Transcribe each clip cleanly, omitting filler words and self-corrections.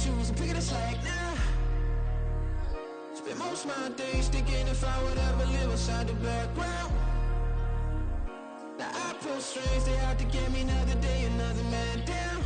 shoes and picking the slack now. Spend most of my days thinking if I would ever live inside the background. Now I pull strings, they out to get me another day, another man down.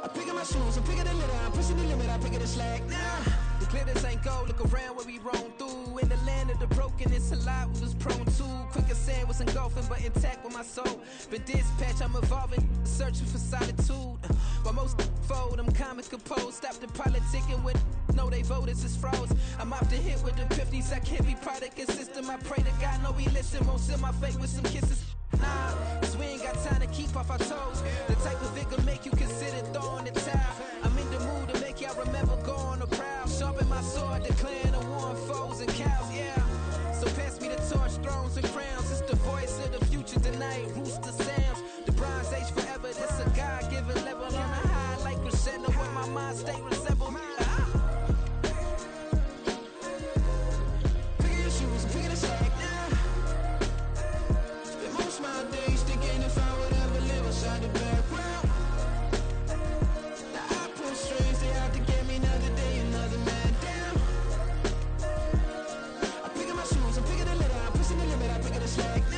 I'm picking my shoes, I'm picking the litter, I'm pushing the limit, I'm picking the slack now. The glitters ain't gold, look around where we roam through. In the land of the broken, it's a lot we was prone to. Quick as sand was engulfing, but intact with my soul. Been dispatched, I'm evolving, searching for solitude. While most fold, I'm comic composed. Stop the politicking with no, they voters is froze. I'm off the hit with the 50s, I can't be product and system. I pray to God, no, he listen, won't seal my fate with some kisses. Nah, cause we ain't got time to keep off our toes. The type of vigor make you consider throwing the towel. I'm in the mood to make y'all remember going to proud. Sharpen my sword, declaring the war on foes and cows, yeah. So pass me the torch, thrones and crowns. It's the voice of the future tonight, rooster sounds. The Bronze Age forever, this a God-given level. On a high like crescendo, where my mind state resemble. Pick your shoes and pick the slack now. Spend most of my days thinking if I would ever live inside the background. Now I pull strings, they out to get me another day, another man down. I'm picking my shoes, I'm picking the litter, I'm pushing the limit, I'm picking the slack now.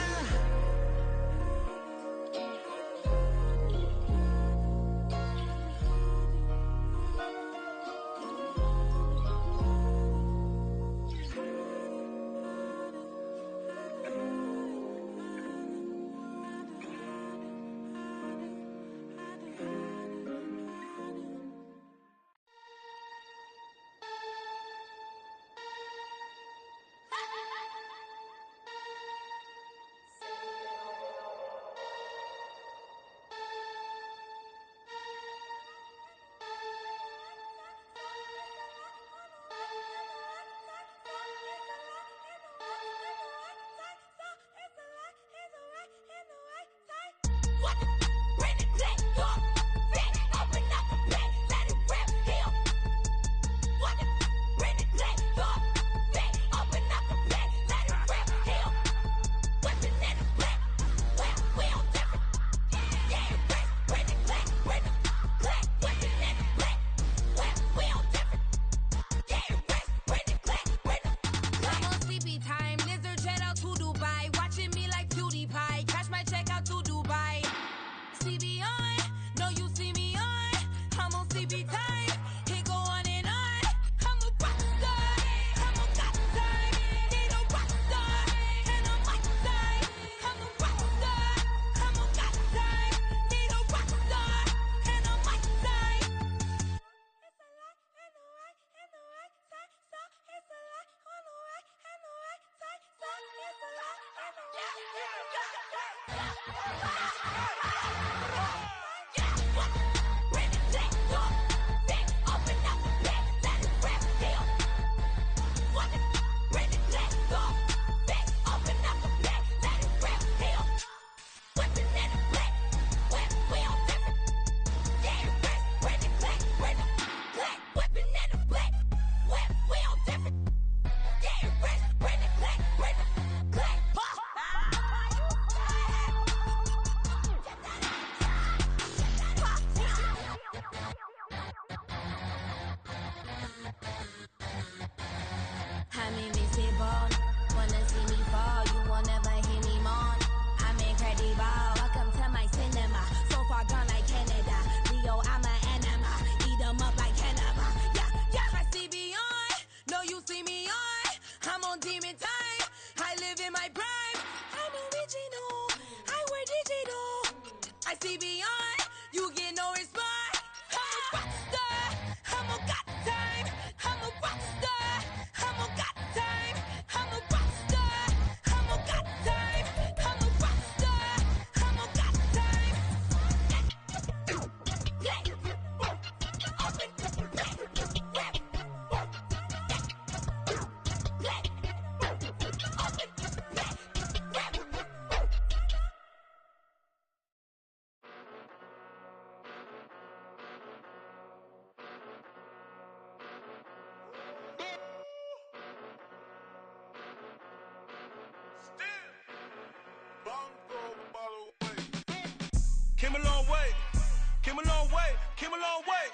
Came a long way,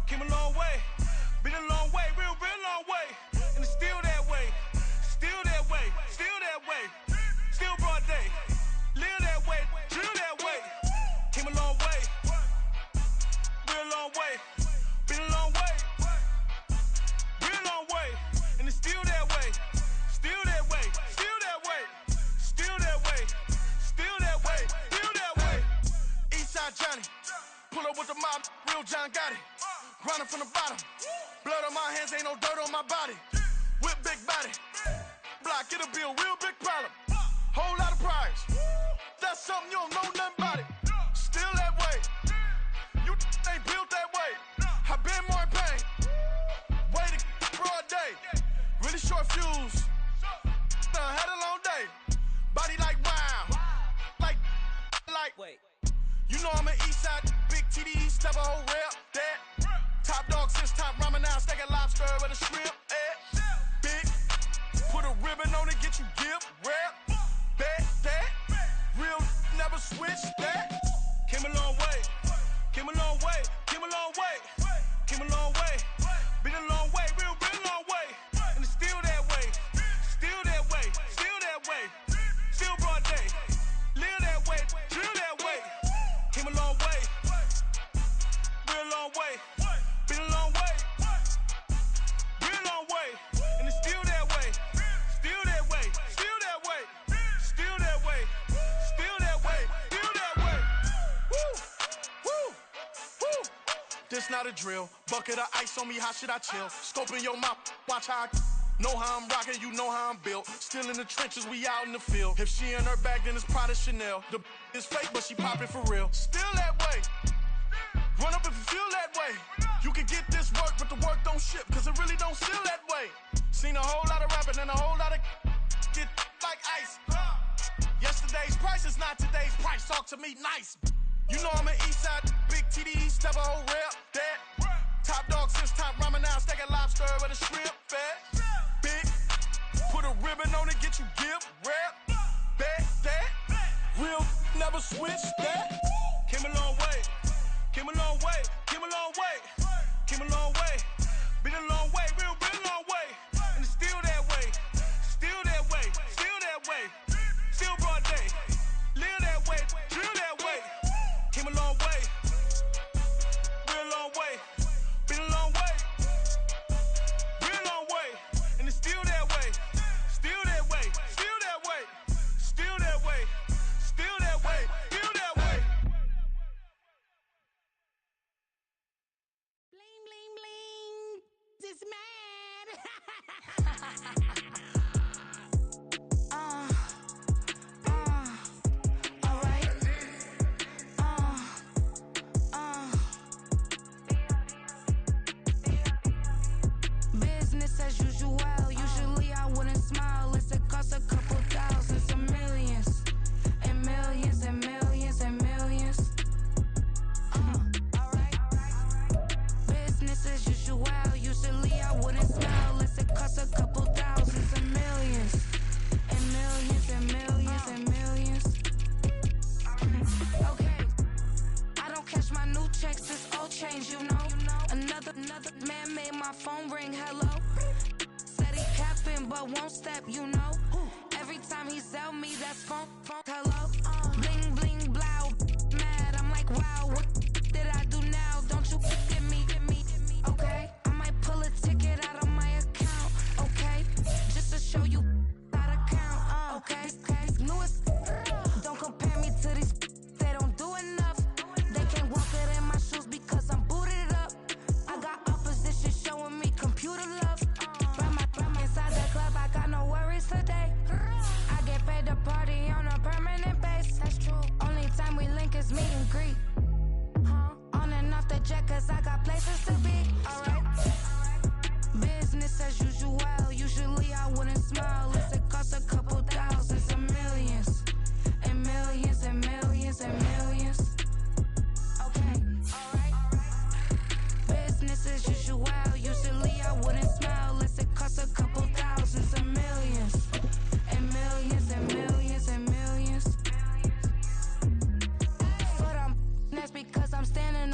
came a long way. Been a long way, real long way. And it's still that way, still that way, still that way. Still broad day, live that way, drill that way. Came a long way, real long way. Been a long way, real long way. And it's still that way, still that way, still that way. Still that way, still that way, still that way. Eastside Johnny, pull up with the mob, real John got it. Grinding from the bottom, blood on my hands, ain't no dirt on my body. Whip big body, block, it'll be a real big problem. Whole lot of prize, that's something you don't know nothing about it. Still that way, you ain't built that way. I been more in pain, way to broad day. Really short fuse, had a long day. Body like wow, like, wait. You know I'm an east side, big TDE, step a whole rep, that. Top dog since top ramen now, stack a lobster with a shrimp, big, put a ribbon on it, get you gift, rep, bet, that. Real never switch, that. Came a long way, came a long way, came a long way, came a long way. Been a long way, real long way. And it's still that way, still that way, still that way. Still broad day, live that way, drill that way. Came a long way, real long way. Been a long way, real long way. And it's still that way, still that way, still that way. Still that way, still that way, still that way. Woo, woo, woo. This not a drill, bucket of ice on me, how should I chill? Scoping your mouth, watch how I know how I'm rocking, you know how I'm built. Still in the trenches, we out in the field. If she in her bag, then it's Prada Chanel. The is fake, but she poppin' for real. Still that way. Run up if you feel that way. You can get this work, but the work don't ship, cause it really don't feel that way. Seen a whole lot of rapping and a whole lot of get like ice. Yesterday's price is not today's price. Talk to me nice. You know I'm an east side, big TDE, step a whole rep, that. Top dog since top ramen now, stack a lobster with a shrimp, fat. Big, put a ribbon on it, get you gift, rep, bet, that. Real never switch, that. Came a long way, came a long way, came a long way, came a long way. Been a long way, real long way. And it's still that way, still that way, still that way. Still broad day, live that way, drill that way. Came a long way, real long way. Been a long way, real long way. And it's still that way, still that way, still that way. Still that way, still that way, still that way. Bling, bling, bling. This mad. Business as usual. Usually I wouldn't smile. It's a cost a couple thousands and millions. And millions and millions and millions. Alright. Business as usual. Usually I wouldn't smile. It's a cost a couple thousands and millions. And millions and millions and millions. Okay. I don't catch my new checks, this old change, you know. Another man made my phone ring, hello. Said he capping but won't step, you know. Every time he sell me, that's phone, hello. Bling, bling, blow, mad, I'm like, wow, what did I do now? Don't you get me, okay? I might pull a ticket out of my account, okay? Just to show you how to count, okay? Newest, don't compare me to these, they don't do enough. They can't walk it in my shoes because I'm booted up. I got opposition showing me computer love. Run inside the club, I got no worries today. I get paid to party on a permanent base.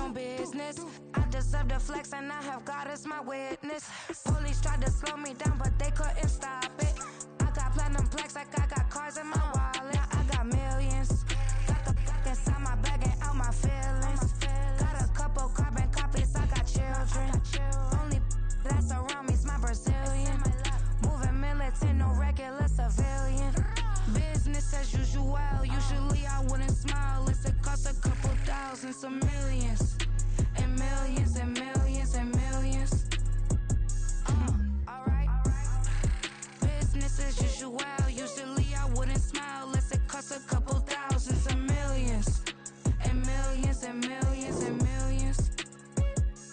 own business. I deserve the flex and I have God as my witness. Police tried to slow me down, but they couldn't stop it. I got platinum plaques like I got cars in my wallet. Now I got millions. Got the fuck inside my bag and out my feelings. Got a couple carbon copies, I got children. Only that's around me's my Brazilian. Moving militant, no regular civilian. Business as usual, usually I wouldn't smile. It's it cost a couple thousands of millions. And millions and millions and millions. Alright. Business as usual, usually I wouldn't smile. Unless it cost a couple thousands of millions. And millions and millions and millions.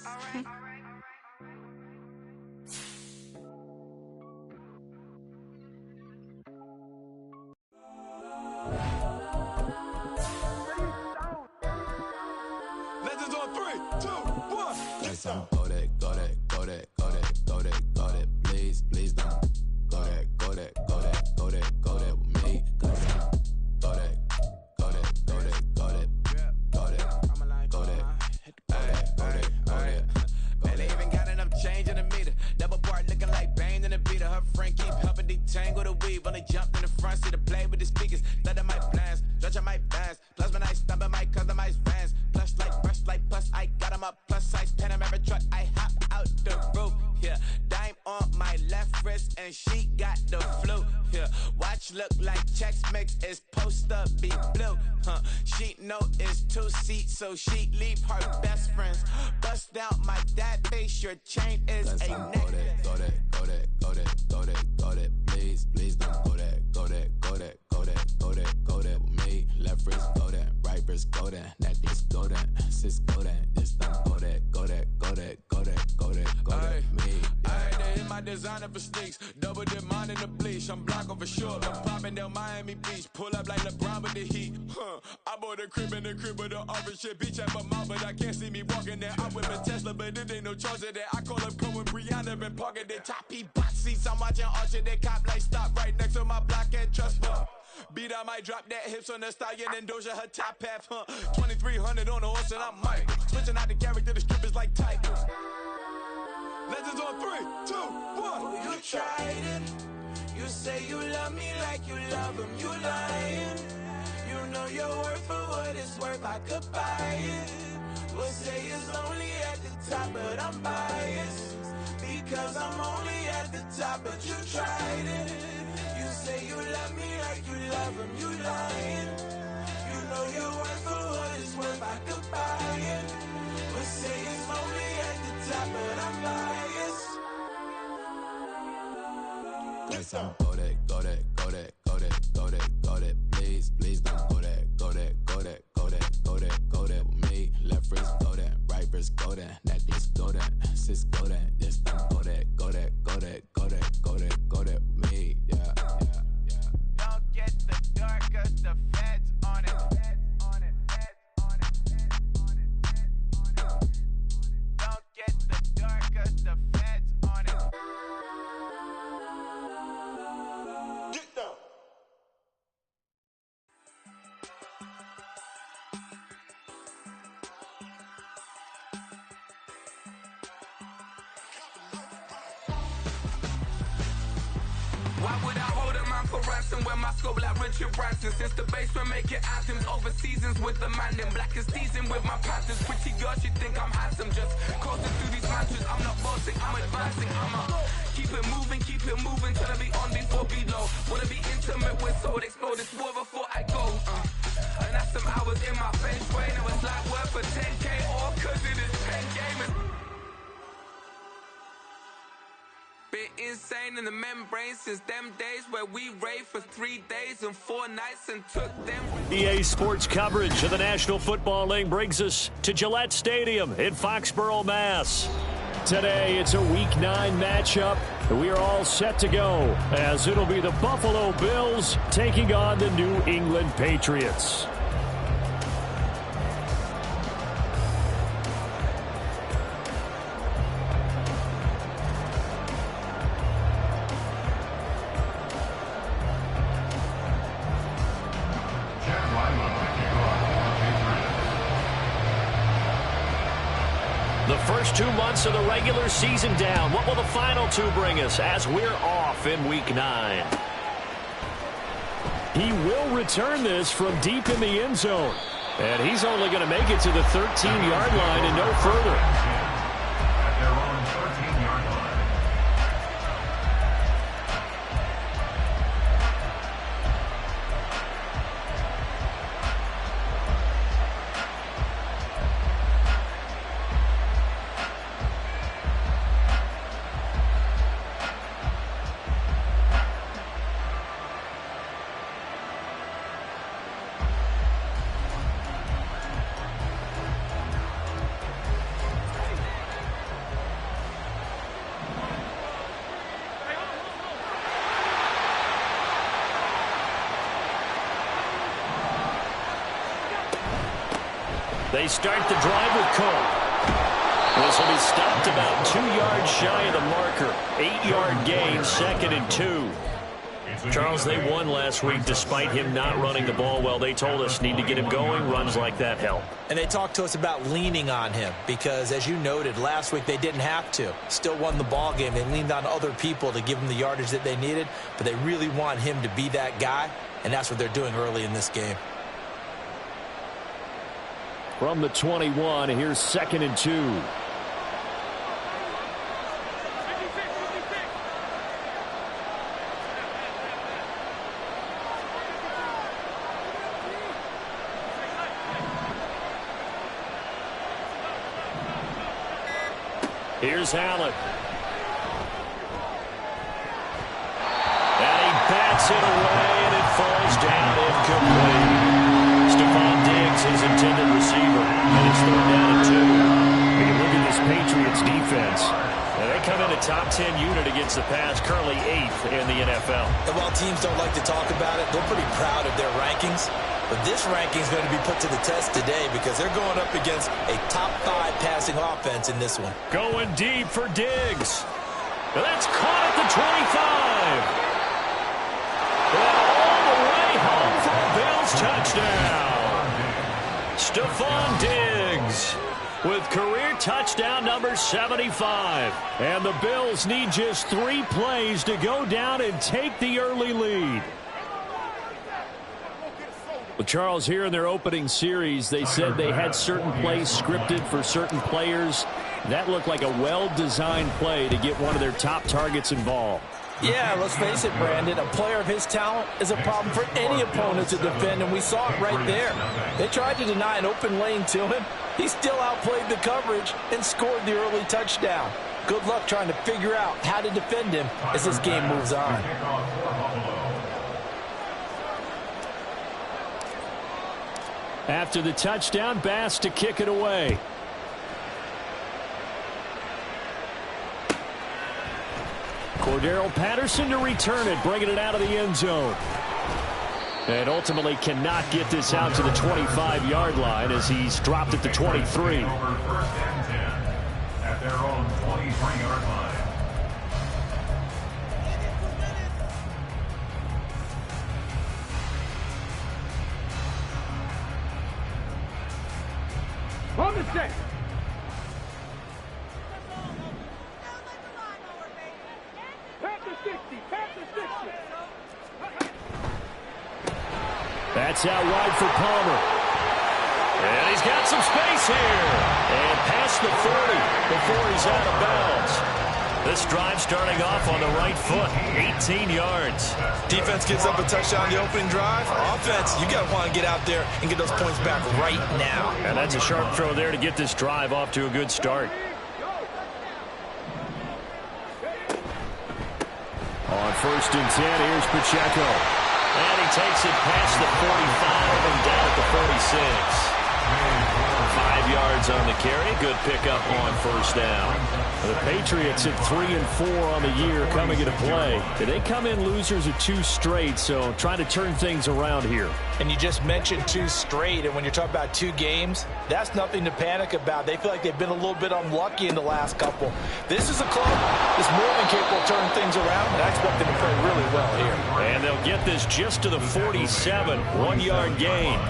Alright. Legends on 3, 2, 1. Yes, I'm go that, go that, go that, go that, go that, go that. Please, please don't go that, go that, go that, go that, go that with me. Go that, go that, go that, go that, go that, go that, go that, go that. Man, they even got enough change in the meter. Double part looking like Bane in the beater. Her friend keep helping detangle the weave. Only jumped in the front seat to play with the speakers. Thunder my plans, stretch my bands. Plus when I stump in my customized vans. Plush like brush like plus I got them up. Plus size Panamera truck. I hop out the roof. Yeah, dime on my left wrist and she got the flu. Yeah, watch look like checks mix is post up be blue. She know it's 2 seats, so she leave her best friends. Bust down my dad face. Your chain is Yes, a I'm neck. go that, go that, go that, go that, go that, go that. Please, please don't go that, go that, go that, go that, go that, go that with me. Left wrist go that, right wrist go that, necklace go that, sis go that. Just don't go that, go that, go that, go that, go that, go that with me. I had to hit my designer for sneaks. Double dip mine in the bleach. I'm blocking for sure. I'm popping down Miami Beach. Pull up like LeBron with the heat. I bought a crib in the crib with the orange shit. Beach at my mouth, but I can't see me walking there. I'm with a Tesla, but it ain't no charge of that. I call up Cohen, Brianna, been parking the top P box seats. I'm watching Archer, they cop like stop right next to my block and trust fund. Beat, I might drop that hips on the stallion and Doja her top half, 2300 on the horse and I'm Mike. Switching out the character, the strippers like Tigers. Legends on 3, 2, 1. Oh, you tried it. You say you love me like you love him. You lying. You know your worth for what it's worth. I could buy it. We'll say it's only at the top, but I'm biased because I'm only at the top. But you tried it. You say you love me like you love him. You lying. You know your worth for what it's worth. I could buy it. We'll say it's only at the top, but I'm biased. Yes, I'm go that, go that, go that, go that, go that, go that. Please, please don't go that, go that, go that, go that, go that, go that with me. Left wrist go that, right wrist go that, necklace go that, sis go that. Just don't go that, go that, go that, go that, go that, go that with me. Yeah, yeah, yeah. Don't get the dark, cause the feds on it. Don't get the dark, cause the feds on it. Get down. Why would I hold a man for ransom when my scope like Richard Branson? Since the basement making anthems over seasons with the man, then black is seasoned with my patterns. Pretty girl, she think I'm handsome, just coasting through these mansions. I'm not bossing, I'm advancing. I'ma keep it moving, tryna be on before below. Wanna be intimate with soul, explode this war before I go. And that's some hours in my feng shui. Now it's like work for 10K, all cause it is pen gaming. Been insane in the membrane since them days where we raved for 3 days and 4 nights and took them. EA Sports coverage of the National Football League brings us to Gillette Stadium in Foxborough, Mass. Today, it's a Week 9 matchup. We are all set to go as it'll be the Buffalo Bills taking on the New England Patriots. The first 2 months of the regular season down. What will the final 2 bring us as we're off in Week 9? He will return this from deep in the end zone. And he's only going to make it to the 13-yard line and no further. At their own 13-yard line. They start the drive with Cole. This will be stopped about 2 yards shy of the marker. 8-yard gain, 2nd and 2. Charles, they won last week despite him not running the ball well. They told us need to get him going. Runs like that help. And they talked to us about leaning on him because, as you noted, last week they didn't have to. Still won the ball game. They leaned on other people to give them the yardage that they needed, but they really want him to be that guy, and that's what they're doing early in this game. From the 21, here's 2nd and 2. Here's Allen. And he bats it away, and it falls down incomplete. Stephon Diggs, his intended receiver, and it's 3rd down and 2. When you look at this Patriots defense, and they come in a top 10 unit against the pass, currently 8th in the NFL. And while teams don't like to talk about it, they're pretty proud of their rankings. But this ranking is going to be put to the test today because they're going up against a top 5 passing offense in this one. Going deep for Diggs. That's caught at the 25. And all the way home for a Bills touchdown. Stephon Diggs with career touchdown number 75. And the Bills need just 3 plays to go down and take the early lead. Well, Charles, here in their opening series, they said they had certain plays scripted for certain players. That looked like a well-designed play to get one of their top targets involved. Yeah, let's face it, Brandon. A player of his talent is a problem for any opponent to defend, and we saw it right there. They tried to deny an open lane to him. He still outplayed the coverage and scored the early touchdown. Good luck trying to figure out how to defend him as this game moves on. After the touchdown, Bass to kick it away. Cordero Patterson to return it, bringing it out of the end zone. And ultimately cannot get this out to the 25-yard line as he's dropped at the 23. At their own 23-yard line. On the set. Panther 60. Panther 60. That's out wide for Palmer. And he's got some space here. And past the 40 before he's out of bounds. This drive starting off on the right foot, 18 yards. Defense gives up a touchdown the opening drive. Offense, you got to want to get out there and get those points back right now. And that's a sharp throw there to get this drive off to a good start. On 1st and 10, here's Pacheco. And he takes it past the 45 and down at the 46. 5 yards on the carry. Good pickup on 1st down. The Patriots at 3-4 on the year coming into play. They come in losers of 2 straight, so trying to turn things around here. And you just mentioned 2 straight, and when you're talking about 2 games, that's nothing to panic about. They feel like they've been a little bit unlucky in the last couple. This is a club that's more than capable of turning things around, and I expect them to play really well here. And they'll get this just to the 47, 1-yard gain.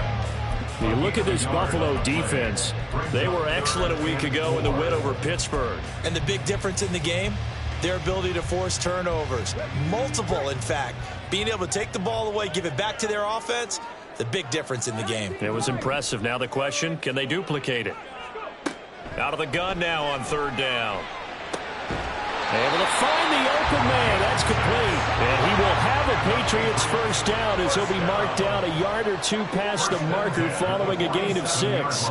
You look at this Buffalo defense. They were excellent a week ago in the win over Pittsburgh. And the big difference in the game, their ability to force turnovers. Multiple, in fact. Being able to take the ball away, give it back to their offense, the big difference in the game. It was impressive. Now the question, can they duplicate it? Out of the gun now on third down. Able to find the open man. That's complete. And he will have a Patriots first down as he'll be marked down a yard or two past the marker following a gain of 6.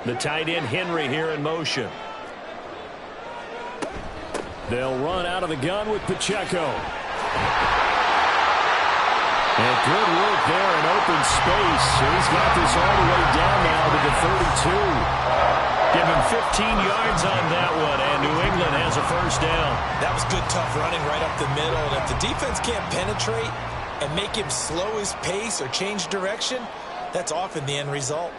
The tight end Henry here in motion. They'll run out of the gun with Pacheco. And good work there in open space. He's got this all the way down now to the 32. Give him 15 yards on that one, and New England has a first down. That was good, tough running right up the middle. And if the defense can't penetrate and make him slow his pace or change direction, that's often the end result.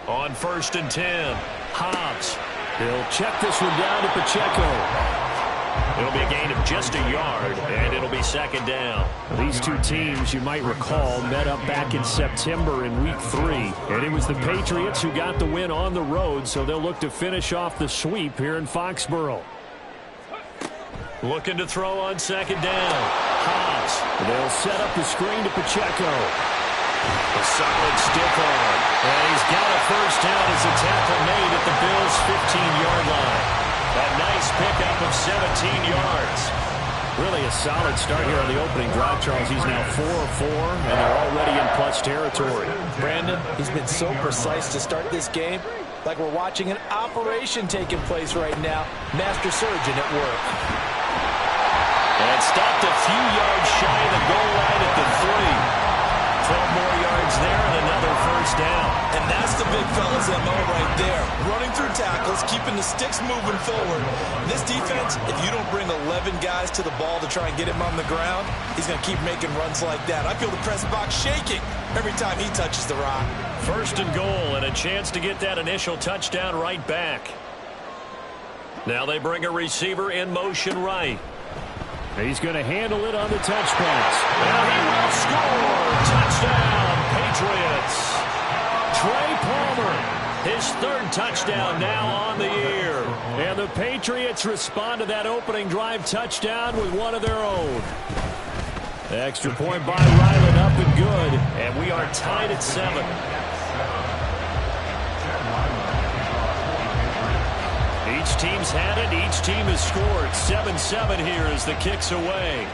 On 1st and 10, Hobbs. He'll check this one down to Pacheco. It'll be a gain of just a yard, and it'll be second down. These two teams, you might recall, met up back in September in Week 3. And it was the Patriots who got the win on the road, so they'll look to finish off the sweep here in Foxborough. Looking to throw on second down. Hobbs. They'll set up the screen to Pacheco. A solid stiff arm. And he's got a first down as a tackle made at the Bills' 15-yard line. A nice pickup of 17 yards. Really a solid start here on the opening drive, Charles. He's now 4 of 4, and they're already in plus territory. Brandon, he's been so precise to start this game, like we're watching an operation taking place right now. Master surgeon at work. And stopped a few yards shy of the goal line at the 3. 12 more yards there and another first down. And that's the big fella's MO right there. Running through tackles, keeping the sticks moving forward. This defense, if you don't bring 11 guys to the ball to try and get him on the ground, he's going to keep making runs like that. I feel the press box shaking every time he touches the rock. 1st and goal and a chance to get that initial touchdown right back. Now they bring a receiver in motion right. He's going to handle it on the touch pass. And he will score. Touchdown, Patriots. Trey Palmer, his 3rd touchdown now on the year. And the Patriots respond to that opening drive touchdown with one of their own. Extra point by Ryland, up and good. And we are tied at 7. Each team's had it. Each team has scored. 7-7 here as the kick's away.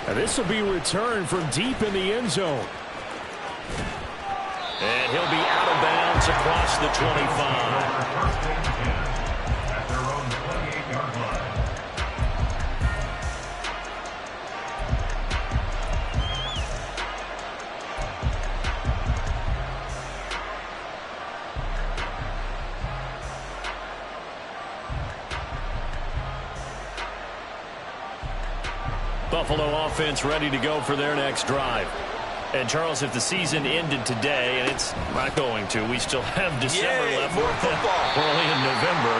And this will be returned from deep in the end zone. And he'll be out of bounds across the 25. Buffalo offense ready to go for their next drive. And, Charles, if the season ended today, and it's not going to, we still have December left. More football. Early in November.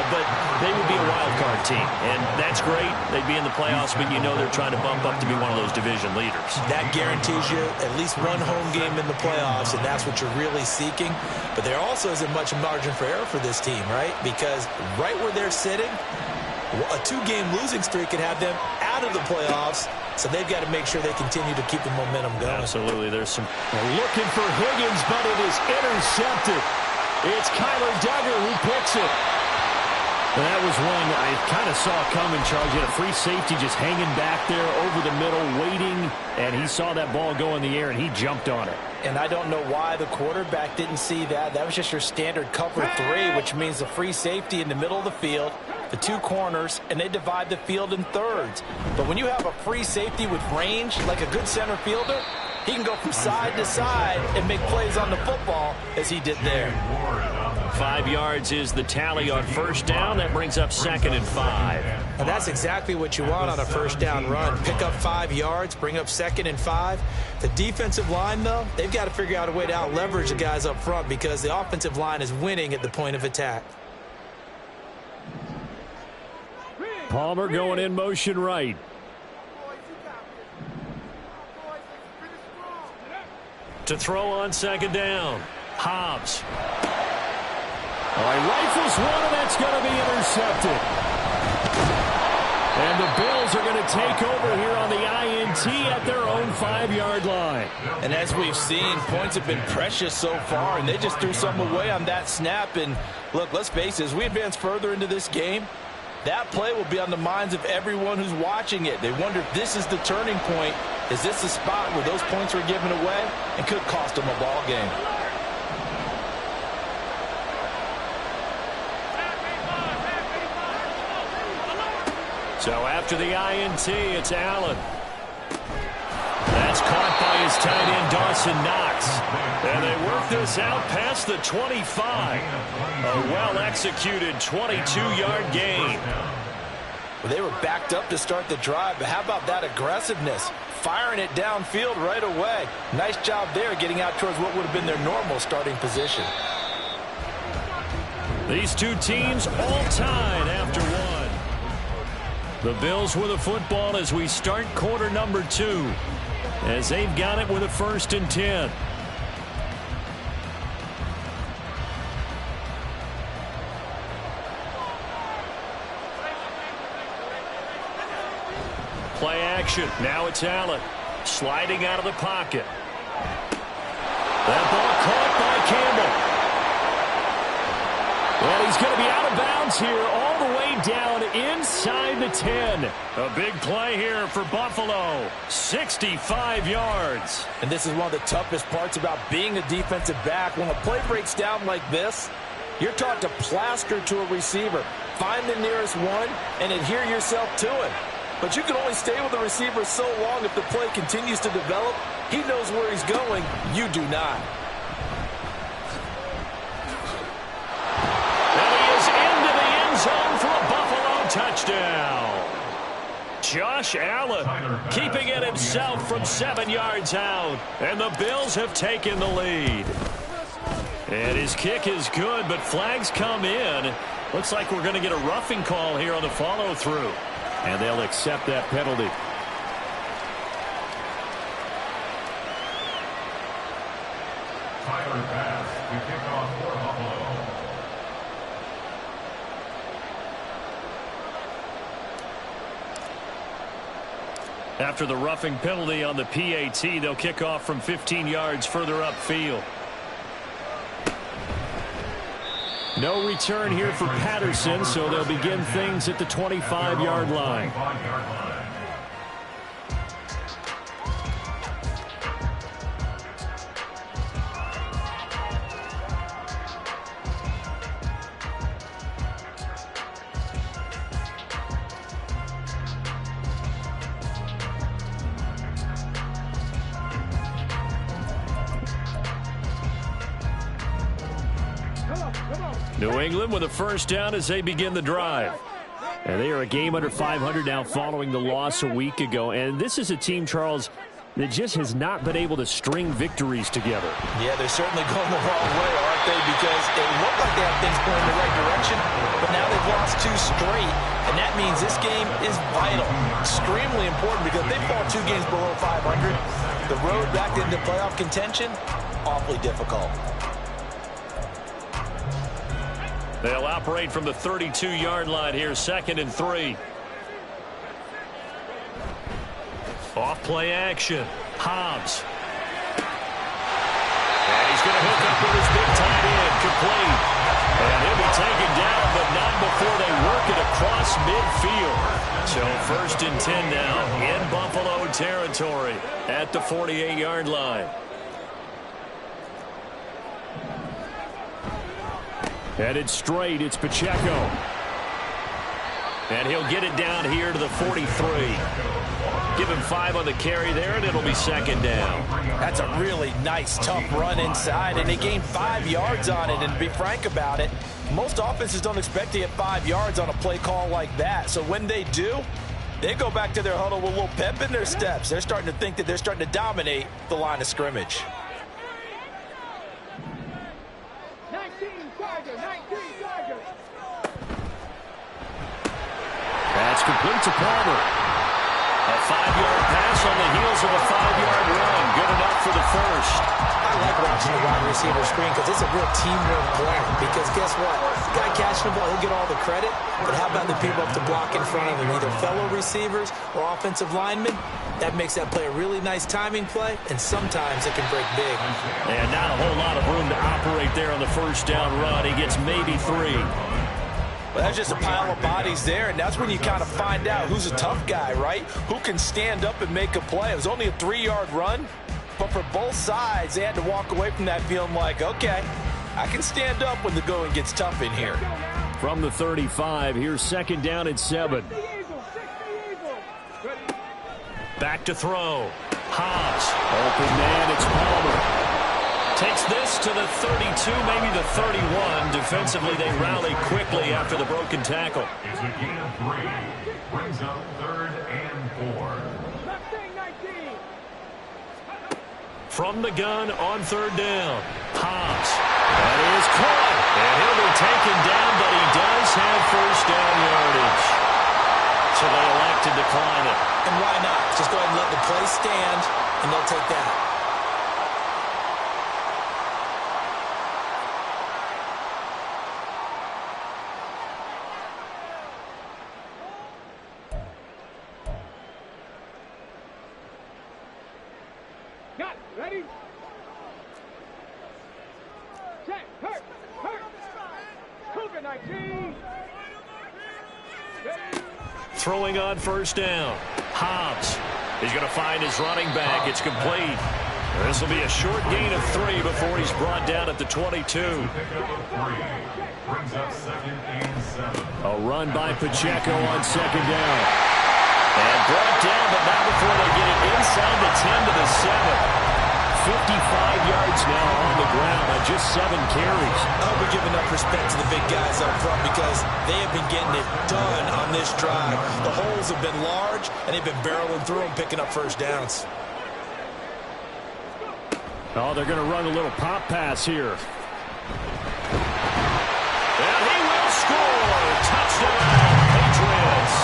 But they would be a wild card team. And that's great. They'd be in the playoffs, but you know they're trying to bump up to be one of those division leaders. That guarantees you at least one home game in the playoffs, and that's what you're really seeking. But there also isn't much margin for error for this team, right? Because right where they're sitting, a 2-game losing streak could have them out of the playoffs, so they've got to make sure they continue to keep the momentum going. Absolutely. There's some looking for Higgins, but it is intercepted. It's Kyler Duggar who picks it. And that was one I kind of saw coming, Charles. You had a free safety just hanging back there over the middle, waiting, and he saw that ball go in the air, and he jumped on it. And I don't know why the quarterback didn't see that. That was just your standard cover 3, which means the free safety in the middle of the field, the 2 corners, and they divide the field in thirds. But when you have a free safety with range, like a good center fielder, he can go from side to side and make plays on the football as he did there. 5 yards is the tally on first down. That brings up 2nd and 5. And that's exactly what you want on a first down run. Pick up 5 yards, bring up 2nd and 5. The defensive line, though, they've got to figure out a way to out-leverage the guys up front because the offensive line is winning at the point of attack. Palmer going in motion right. To throw on second down. Hobbs. All right, rifles one, and that's going to be intercepted. And the Bills are going to take over here on the INT at their own 5-yard line. And as we've seen, points have been precious so far, and they just threw some away on that snap. And look, let's face it, as we advance further into this game, that play will be on the minds of everyone who's watching it. They wonder if this is the turning point. Is this the spot where those points were given away and could cost them a ball game? So after the INT, it's Allen. That's caught by his tight end, Dawson Knox. And they work this out past the 25. A well-executed 22-yard gain. Well, they were backed up to start the drive, but how about that aggressiveness? Firing it downfield right away. Nice job there getting out towards what would have been their normal starting position. These two teams all tied after one. The Bills with the football as we start quarter number 2. As they've got it with a 1st and 10. Play action. Now it's Allen. Sliding out of the pocket. That ball caught by Campbell. And he's going to be out of bounds here all the way down inside the 10. A big play here for Buffalo. 65 yards. And this is one of the toughest parts about being a defensive back. When a play breaks down like this, you're taught to plaster to a receiver. Find the nearest one and adhere yourself to it. But you can only stay with the receiver so long if the play continues to develop. He knows where he's going. You do not. Zone for a Buffalo touchdown. Josh Allen keeping it himself from 7 yards out. And the Bills have taken the lead. And his kick is good, but flags come in. Looks like we're going to get a roughing call here on the follow-through. And they'll accept that penalty. Tyler pass to kick off for Buffalo. After the roughing penalty on the PAT, they'll kick off from 15 yards further upfield. No return here for Patterson, so they'll begin things at the 25-yard line. New England with a 1st down as they begin the drive. And they are a game under 500 now following the loss a week ago. And this is a team, Charles, that just has not been able to string victories together. Yeah, they're certainly going the wrong way, aren't they? Because it looked like they have things going in the right direction, but now they've lost 2 straight. And that means this game is vital, extremely important, because if they fall 2 games below 500, the road back into playoff contention, awfully difficult. They'll operate from the 32-yard line here, 2nd and 3. Off play action. Hobbs. And he's going to hook up with his big tight end, complete. And he'll be taken down, but not before they work it across midfield. So 1st and 10 now in Buffalo territory at the 48-yard line. Headed straight, it's Pacheco. And he'll get it down here to the 43. Give him 5 on the carry there, and it'll be 2nd down. That's a really nice, tough run inside, and they gained 5 yards on it. And to be frank about it, most offenses don't expect to get 5 yards on a play call like that. So when they do, they go back to their huddle with a little pep in their steps. They're starting to think that they're starting to dominate the line of scrimmage. 19 Tigers. That's complete to Palmer. A 5-yard pass on the heels of a 5-yard run. Good enough for the 1st. receiver screen because it's a real teamwork play. Because guess what? The guy catching the ball, he'll get all the credit. But how about the people up to block in front of him, either fellow receivers or offensive linemen? That makes that play a really nice timing play, and sometimes it can break big. And not a whole lot of room to operate there on the first down run. He gets maybe 3. Well, that's just a pile of bodies there, and that's when you kind of find out who's a tough guy, right? Who can stand up and make a play. It was only a 3-yard run, but for both sides, they had to walk away from that feeling like, okay, I can stand up when the going gets tough in here. From the 35, here's 2nd down and 7. Back to throw. Hobbs. Open man, it's Palmer. Takes this to the 32, maybe the 31. Defensively, they rally quickly after the broken tackle. It's a gain of 3. Brings up 3rd and 4. From the gun on 3rd down. Hobbs. That is caught. And he'll be taken down, but he does have first down yardage. So they elect to decline it. And why not? Just go ahead and let the play stand, and they'll take that. Got it. Ready? Check. Hurt. Cougar 19. Throwing on first down. Hobbs. He's going to find his running back. It's complete. This will be a short gain of 3 before he's brought down at the 22. Brings up 2nd and 7. A run by Pacheco on 2nd down. And brought down, but not before they get it inside the 10 to the 7. 55 yards now on the ground on just 7 carries. I hope we give enough respect to the big guys up front because they have been getting it done on this drive. The holes have been large, and they've been barreling through them, picking up first downs. Oh, they're going to run a little pop pass here. And he will score. Touchdown, Patriots.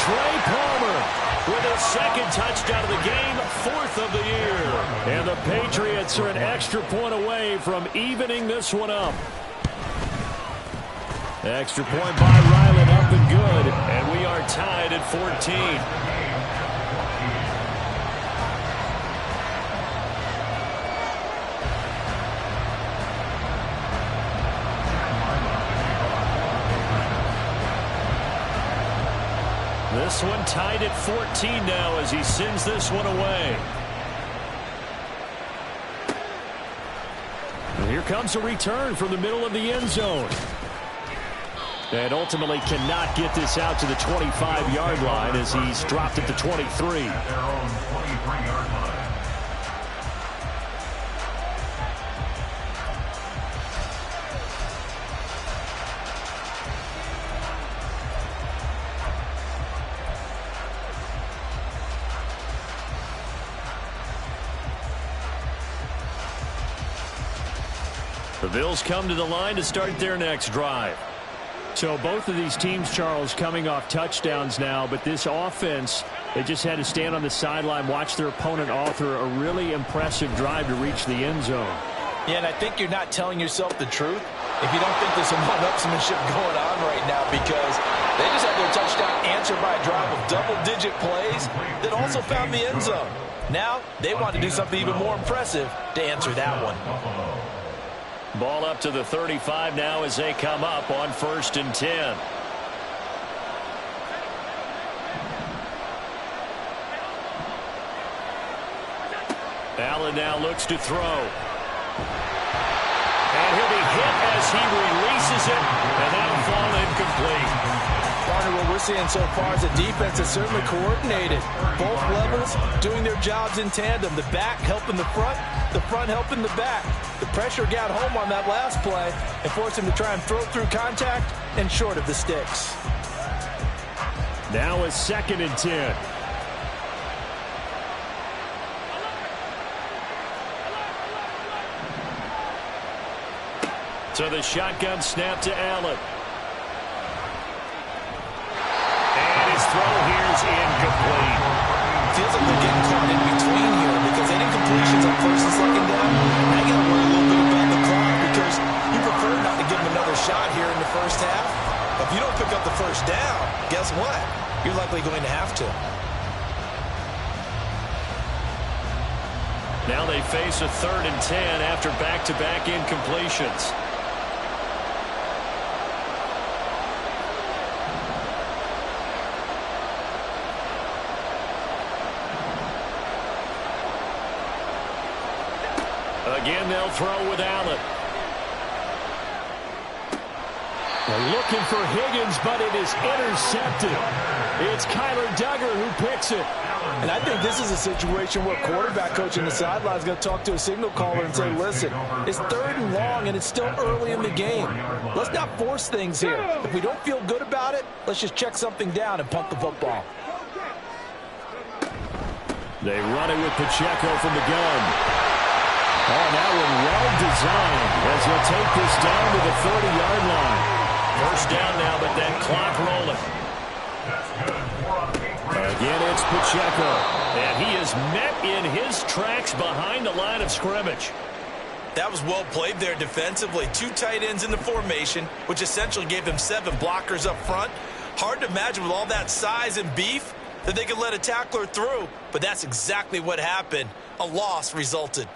Trey Palmer with his 2nd touchdown of the game, 4th of the year. And the Patriots are an extra point away from evening this one up. Extra point by Ryland, up and good. And we are tied at 14. This one tied at 14 now as he sends this one away. And here comes a return from the middle of the end zone. And ultimately cannot get this out to the 25-yard line as he's dropped at the 23. At their own 23-yard line. The Bills come to the line to start their next drive. So both of these teams, Charles, coming off touchdowns now, but this offense, they just had to stand on the sideline, watch their opponent author a really impressive drive to reach the end zone. Yeah, and I think you're not telling yourself the truth if you don't think there's some one-upsmanship going on right now because they just had their touchdown answered by a drive of double-digit plays that also found the end zone. Now they want to do something even more impressive to answer that one. Ball up to the 35 now as they come up on 1st and 10. Allen now looks to throw. And he'll be hit as he releases it, and that'll fall incomplete. Partner, what we're seeing so far is the defense is certainly coordinated. Both levels doing their jobs in tandem. The back helping the front helping the back. The pressure got home on that last play and forced him to try and throw through contact and short of the sticks. Now a 2nd and 10. So the shotgun snap to Allen. And his throw here is incomplete. Feels like they're getting caught in between here because any completions on 1st and 2nd down, I got to worry a little bit shot here in the first half. But if you don't pick up the first down, guess what? You're likely going to have to. Now they face a 3rd and 10 after back-to-back incompletions. Again, they'll throw with Allen. They're looking for Higgins, but it is intercepted. It's Kyler Duggar who picks it. And I think this is a situation where quarterback coach on the sideline is going to talk to a signal caller and say, listen, it's 3rd and long and it's still early in the game. Let's not force things here. If we don't feel good about it, let's just check something down and punt the football. They run it with Pacheco from the gun. Oh, that one well designed as he'll take this down to the 30-yard line. First down now, but that clock rolling. Again, it's Pacheco, and he is met in his tracks behind the line of scrimmage. That was well played there defensively. 2 tight ends in the formation, which essentially gave them 7 blockers up front. Hard to imagine with all that size and beef that they could let a tackler through, but that's exactly what happened. A loss resulted.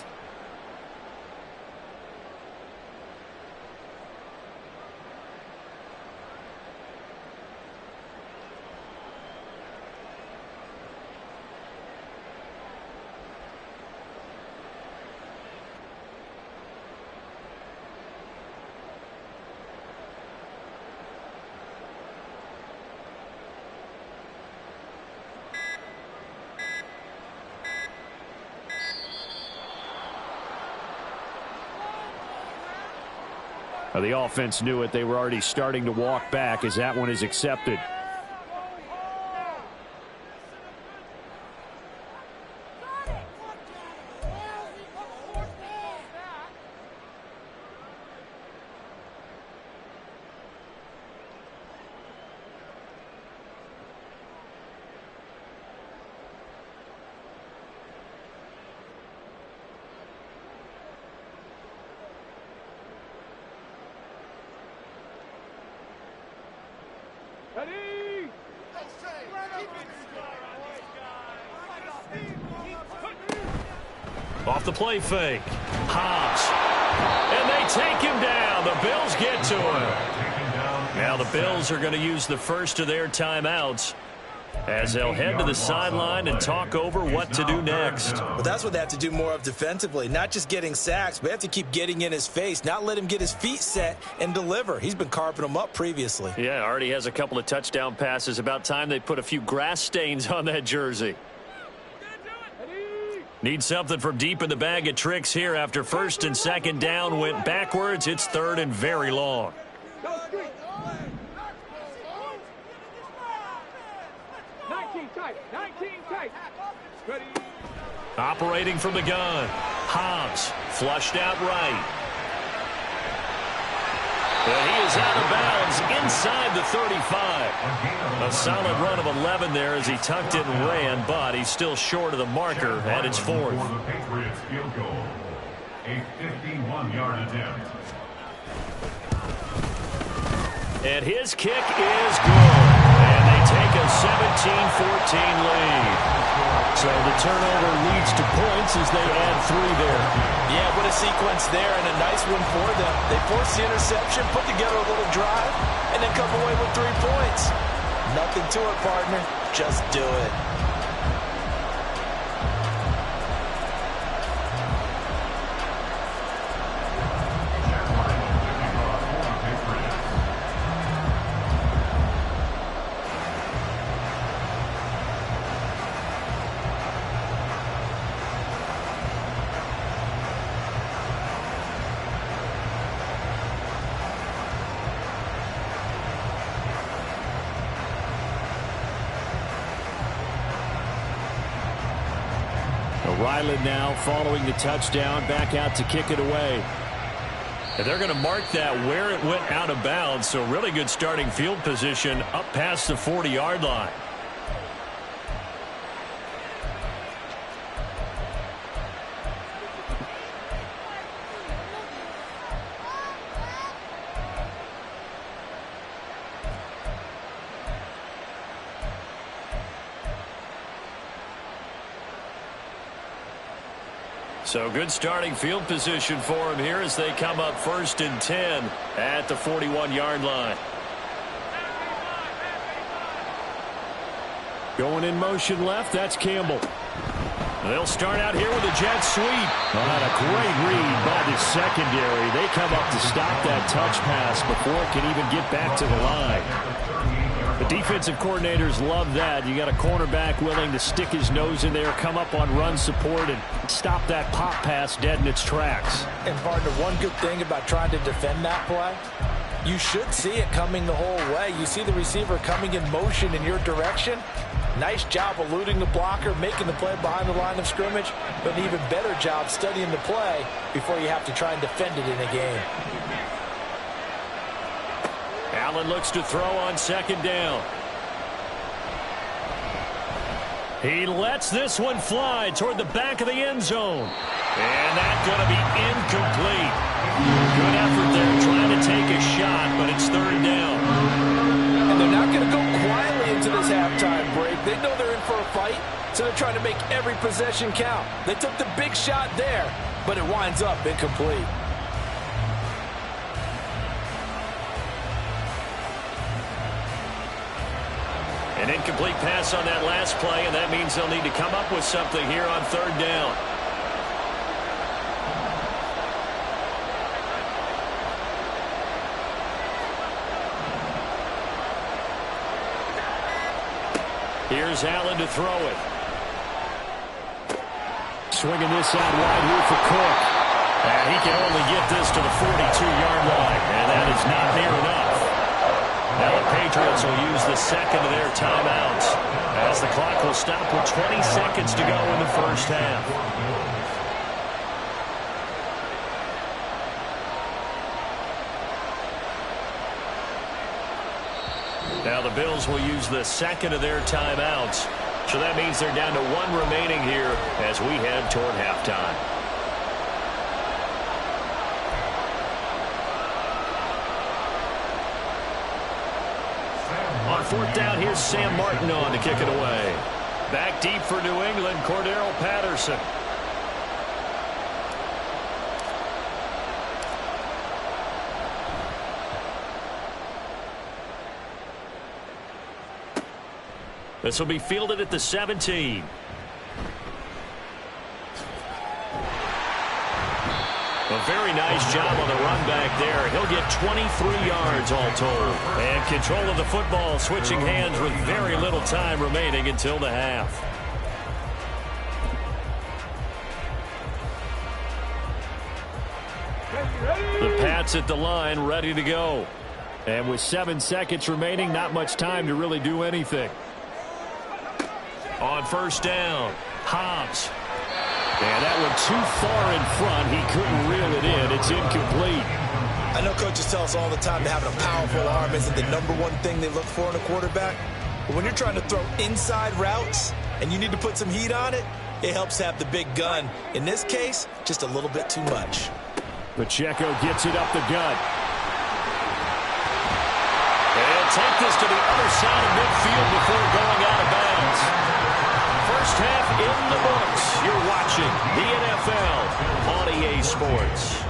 The offense knew it. They were already starting to walk back as that one is accepted. Ready? Off the play fake. Hobbs. And they take him down. The Bills get to him. Now the Bills are going to use the first of their timeouts as they'll head to the sideline and talk over what to do next. Well, that's what they have to do more of defensively. Not just getting sacks, but they have to keep getting in his face, not let him get his feet set and deliver. He's been carving them up previously. Yeah, already has a couple of touchdown passes. About time they put a few grass stains on that jersey. Need something from deep in the bag of tricks here after 1st and 2nd down went backwards. It's 3rd and very long. 19 tight. Ready? Operating from the gun. Hobbs flushed out right. And he is out of bounds inside the 35. A solid run of 11 there as he tucked it and ran, but he's still short of the marker at its 4th. The Patriots field goal, a 51-yard attempt. And his kick is good. And they take a 17-14 lead. So the turnover leads to points as they add 3 there. Yeah, what a sequence there, and a nice one for them. They forced the interception, put together a little drive, and then come away with 3 points. Nothing to it, partner. Just do it. Ryland now following the touchdown, back out to kick it away. And they're going to mark that where it went out of bounds, so really good starting field position up past the 40-yard line. So good starting field position for him here as they come up 1st and 10 at the 41-yard line. Going in motion left, that's Campbell. They'll start out here with a jet sweep. And a great read by the secondary. They come up to stop that touch pass before it can even get back to the line. The defensive coordinators love that. You got a cornerback willing to stick his nose in there, come up on run support, and stop that pop pass dead in its tracks. And, partner, one good thing about trying to defend that play, you should see it coming the whole way. You see the receiver coming in motion in your direction. Nice job eluding the blocker, making the play behind the line of scrimmage, but an even better job studying the play before you have to try and defend it in a game. Allen looks to throw on 2nd down. He lets this one fly toward the back of the end zone. And that's going to be incomplete. Good effort there trying to take a shot, but it's 3rd down. And they're not going to go quietly into this halftime break. They know they're in for a fight, so they're trying to make every possession count. They took the big shot there, but it winds up incomplete. An incomplete pass on that last play, and that means they'll need to come up with something here on 3rd down. Here's Allen to throw it. Swinging this out wide here for Cook. And he can only get this to the 42-yard line, and that is not near enough. Now the Patriots will use the 2nd of their timeouts as the clock will stop with 20 seconds to go in the first half. Now the Bills will use the 2nd of their timeouts. So that means they're down to 1 remaining here as we head toward halftime. On 4th down, here's Sam Martin on to kick it away. Back deep for New England, Cordero Patterson. This will be fielded at the 17. A very nice job on the run back there. He'll get 23 yards all told. And control of the football switching hands with very little time remaining until the half. The Pats at the line ready to go. And with 7 seconds remaining, not much time to really do anything. On 1st down, Hobbs. And that one too far in front. He couldn't reel it in. It's incomplete. I know coaches tell us all the time that having a powerful arm isn't the #1 thing they look for in a quarterback. But when you're trying to throw inside routes and you need to put some heat on it, it helps have the big gun. In this case, just a little bit too much. Pacheco gets it up the gut. And take this to the other side of midfield before going out of bounds. First half in the books. You're watching the NFL on EA Sports.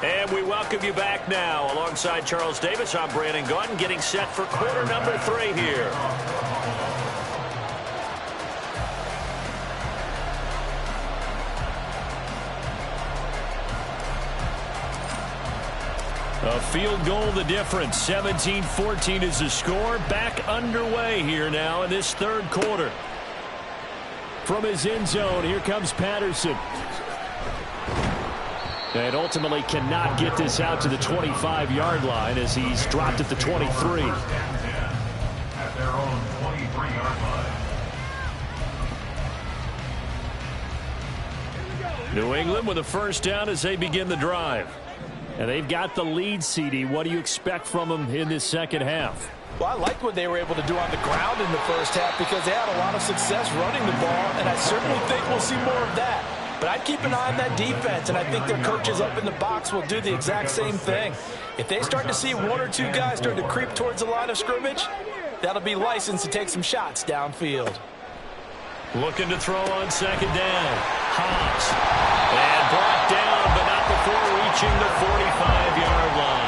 And we welcome you back now. Alongside Charles Davis, I'm Brandon Gaudin, getting set for quarter number 3 here. A field goal the difference. 17-14 is the score. Back underway here now in this 3rd quarter. From his end zone, here comes Patterson. And ultimately cannot get this out to the 25-yard line as he's dropped at the 23. At their own 23-yard line. New England with a 1st down as they begin the drive. And they've got the lead, CD. What do you expect from them in this second half? Well, I liked what they were able to do on the ground in the first half because they had a lot of success running the ball, and I certainly think we'll see more of that. But I'd keep an eye on that defense, and I think their coaches up in the box will do the exact same thing. If they start to see one or two guys start to creep towards the line of scrimmage, that'll be licensed to take some shots downfield. Looking to throw on second down. Hobbs. And brought down, but not before reaching the 45-yard line.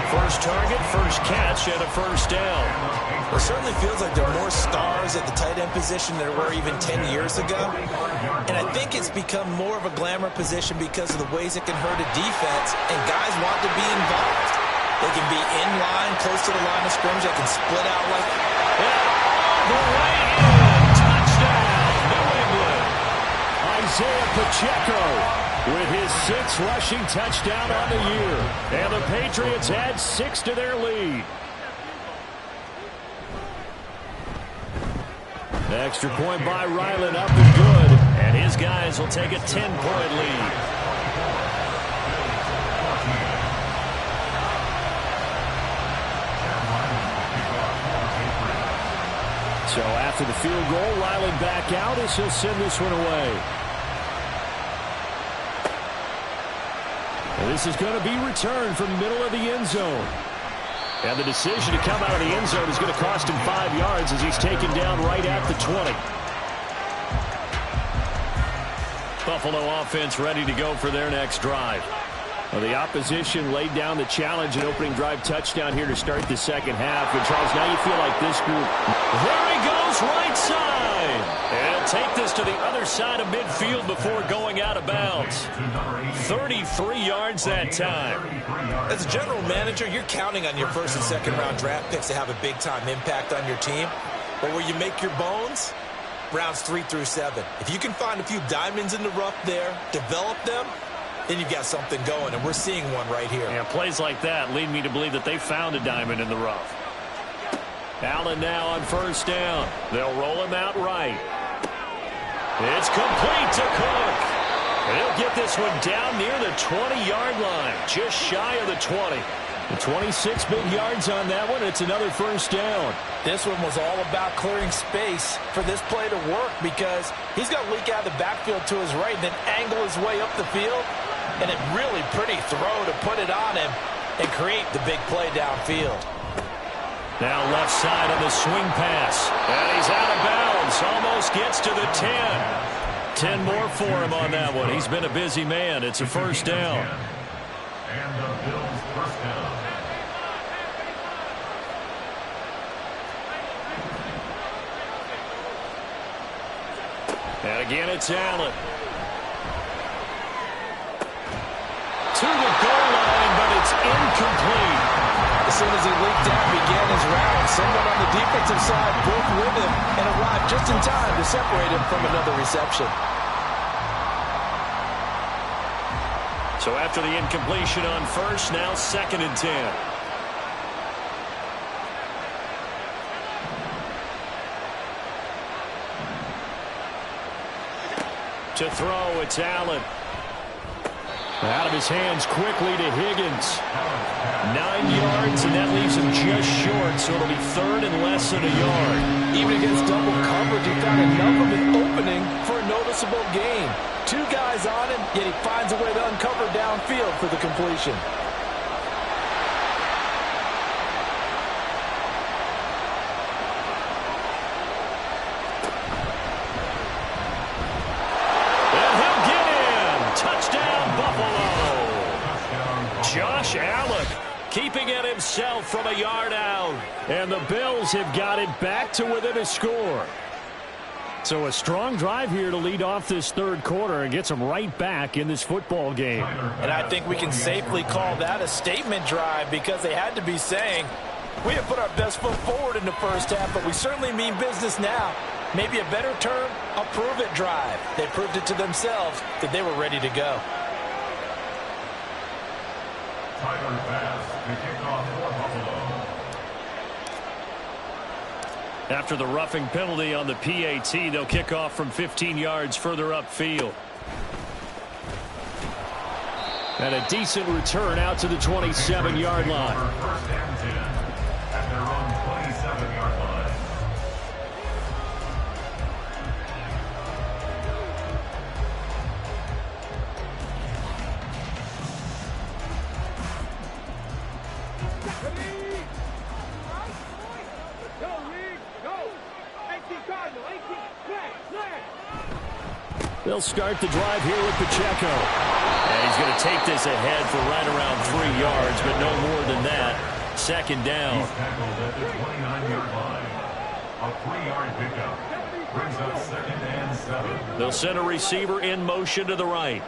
First target, first catch, and a first down. It certainly feels like there are more stars at the tight end position than there were even 10 years ago. And I think it's become more of a glamour position because of the ways it can hurt a defense, and guys want to be involved. They can be in line, close to the line of scrimmage. They can split out like... And all the way in. Touchdown, New England. Isaiah Pacheco with his 6th rushing touchdown on the year. And the Patriots add 6 to their lead. The extra point by Ryland up and good. And his guys will take a 10-point lead. So after the field goal, Ryland back out as he'll send this one away. And this is going to be returned from the middle of the end zone. And the decision to come out of the end zone is going to cost him 5 yards as he's taken down right at the 20. Buffalo offense ready to go for their next drive. Well, the opposition laid down the challenge and opening drive touchdown here to start the second half. And, Charles, now you feel like this group. There he goes, right side. And he'll take this to the other side of midfield before going out of bounds. 33 yards that time. As a general manager, you're counting on your first and second round draft picks to have a big-time impact on your team. But where you make your bones, rounds 3 through 7. If you can find a few diamonds in the rough there, develop them, then you've got something going, and we're seeing one right here. Yeah, plays like that lead me to believe that they found a diamond in the rough. Allen now on first down. They'll roll him out right. It's complete to Cook. And he'll get this one down near the 20-yard line, just shy of the 20. The 26 big yards on that one. It's another first down. This one was all about clearing space for this play to work because he's going to leak out of the backfield to his right and then angle his way up the field. And a really pretty throw to put it on him and create the big play downfield. Now left side on the swing pass. And he's out of bounds. Almost gets to the 10. 10 more for him on that one. He's been a busy man. It's a first down. And the Bills' first down. And again, it's Allen. To the goal line, but it's incomplete. As soon as he leaked out, began his route. Someone on the defensive side broke with him and arrived just in time to separate him from another reception. So after the incompletion on first, now 2nd and 10. To throw, it's Allen. Out of his hands quickly to Higgins. 9 yards, and that leaves him just short, so it'll be 3rd and less than a yard. Even against double coverage, he found enough of an opening for a noticeable gain. 2 guys on him, yet he finds a way to uncover downfield for the completion. Josh Allen keeping it himself from a yard out. And the Bills have got it back to within a score. So a strong drive here to lead off this third quarter and gets them right back in this football game. And I think we can safely call that a statement drive because they had to be saying, we have put our best foot forward in the first half, but we certainly mean business now. Maybe a better term, a prove-it drive. They proved it to themselves that they were ready to go. Tyler Bass to kick off for Buffalo. After the roughing penalty on the PAT, they'll kick off from 15 yards further upfield. And a decent return out to the 27-yard line. First and 10 at their own 27-yard line. They'll start the drive here with Pacheco. And he's going to take this ahead for right around 3 yards, but no more than that. Second down. He's tackled at the 29-yard line. A 3-yard pickup brings up 2nd and 7. They'll send a receiver in motion to the right.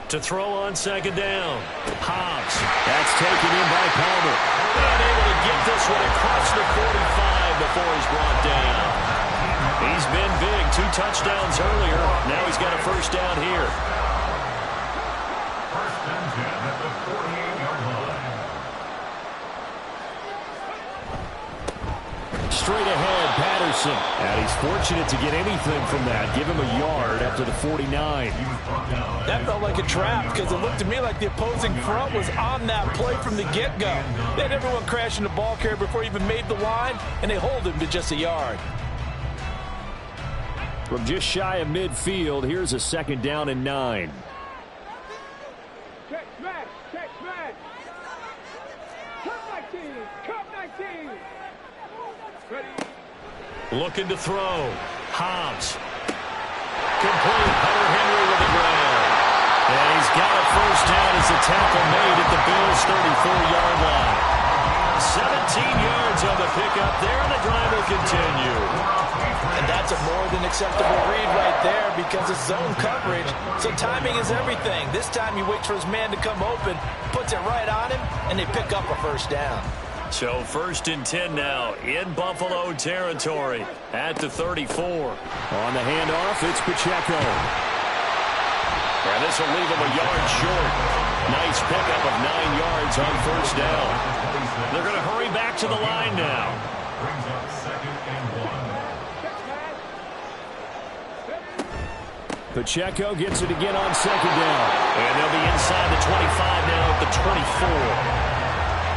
To throw on 2nd down. Hobbs. That's taken in by Palmer. And able to get this one across the 45 before he's brought down. He's been big. 2 touchdowns earlier. Now he's got a first down here. First and 10 at the 48-yard line. Straight ahead, Patterson. And he's fortunate to get anything from that. Give him a yard up to the 49. That felt like a trap because it looked to me like the opposing front was on that play from the get-go. They had everyone crashing the ball carrier before he even made the line, and they hold him to just a yard. From just shy of midfield, here's a 2nd down and 9. Check smash, check smash. Come 19, come 19. Ready. Looking to throw. Hobbs. Complete. Hunter Henry with the ground. And he's got a first down as the tackle made at the Bills' 34-yard line. 17 yards on the pickup there, and the drive will continue. And that's a more than acceptable read right there because it's zone coverage, so timing is everything. This time he waits for his man to come open, puts it right on him, and they pick up a first down. So 1st and 10 now in Buffalo territory at the 34. On the handoff, it's Pacheco. And this will leave him a yard short. Nice pickup of 9 yards on first down. They're going to hurry back to the line now. Brings up 2nd and 1. Pacheco gets it again on 2nd down. And they'll be inside the 25 now at the 24.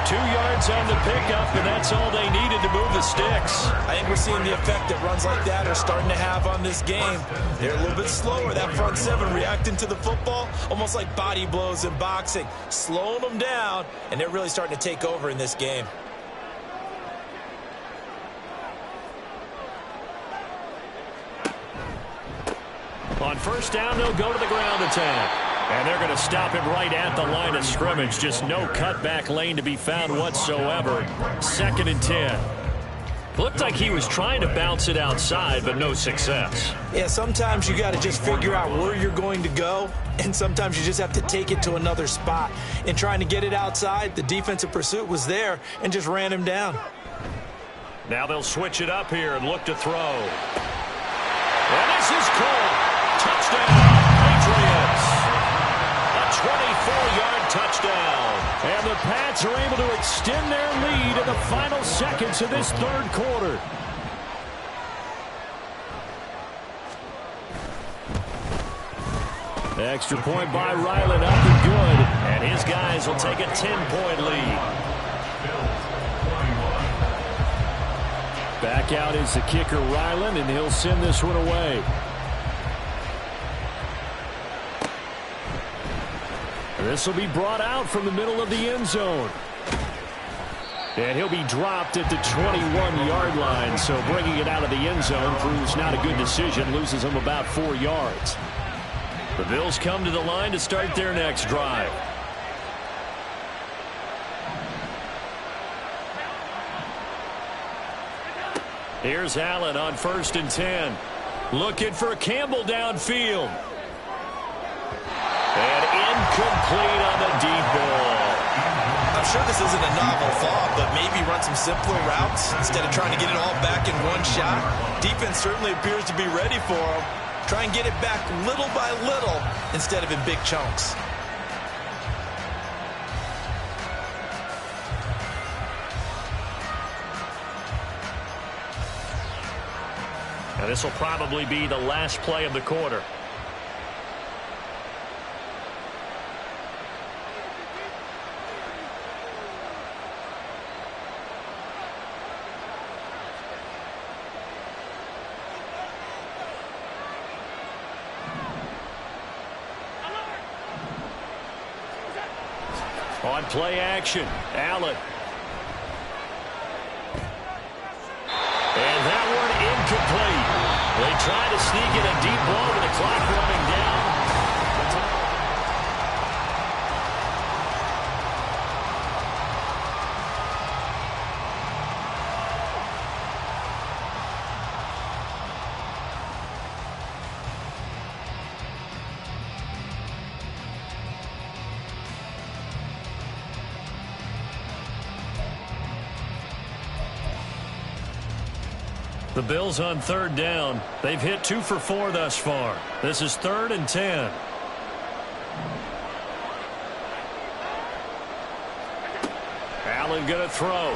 2 yards on the pickup, and that's all they needed to move the sticks. I think we're seeing the effect that runs like that are starting to have on this game. They're a little bit slower. That front 7 reacting to the football, almost like body blows in boxing, slowing them down, and they're really starting to take over in this game. On first down, they'll go to the ground attack. And they're going to stop him right at the line of scrimmage. Just no cutback lane to be found whatsoever. 2nd and 10. Looked like he was trying to bounce it outside, but no success. Yeah, sometimes you got to just figure out where you're going to go, and sometimes you just have to take it to another spot. In trying to get it outside, the defensive pursuit was there and just ran him down. Now they'll switch it up here and look to throw. And this is caught. Touchdown, Patriots. 24-yard touchdown. And the Pats are able to extend their lead in the final seconds of this 3rd quarter. Extra point by Ryland, up and good. And his guys will take a 10-point lead. Back out is the kicker, Ryland, and he'll send this one away. This will be brought out from the middle of the end zone. And he'll be dropped at the 21-yard line, so bringing it out of the end zone proves not a good decision, loses him about 4 yards. The Bills come to the line to start their next drive. Here's Allen on 1st and 10. Looking for Campbell downfield. And incomplete on the deep ball. I'm sure this isn't a novel thought, but maybe run some simpler routes instead of trying to get it all back in one shot. Defense certainly appears to be ready for him. Try and get it back little by little instead of in big chunks. This will probably be the last play of the quarter. On play action, Allen. And that one incomplete. They try to sneak in a deep ball with the clock running down. The Bills on third down. They've hit 2 for 4 thus far. This is 3rd and 10. Allen going to throw.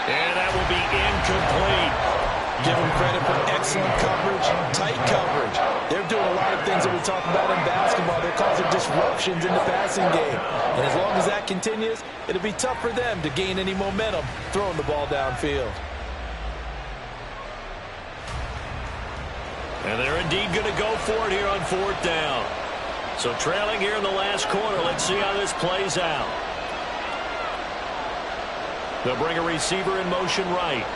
And that will be incomplete. Give them credit for excellent coverage, tight coverage. They're doing a lot of things that we talk about in basketball. They're causing disruptions in the passing game. And as long as that continues, it'll be tough for them to gain any momentum throwing the ball downfield. And they're indeed going to go for it here on 4th down. So trailing here in the last quarter. Let's see how this plays out. They'll bring a receiver in motion right.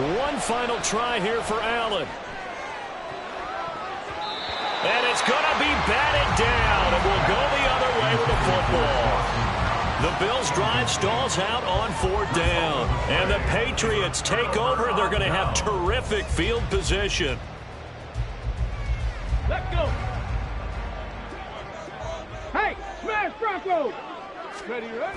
One final try here for Allen. And it's going to be batted down, and we'll go the other way with the football. The Bills' drive stalls out on 4th down. And the Patriots take over. They're going to have terrific field position. Let's go. Hey, smash Bronco. Ready, right?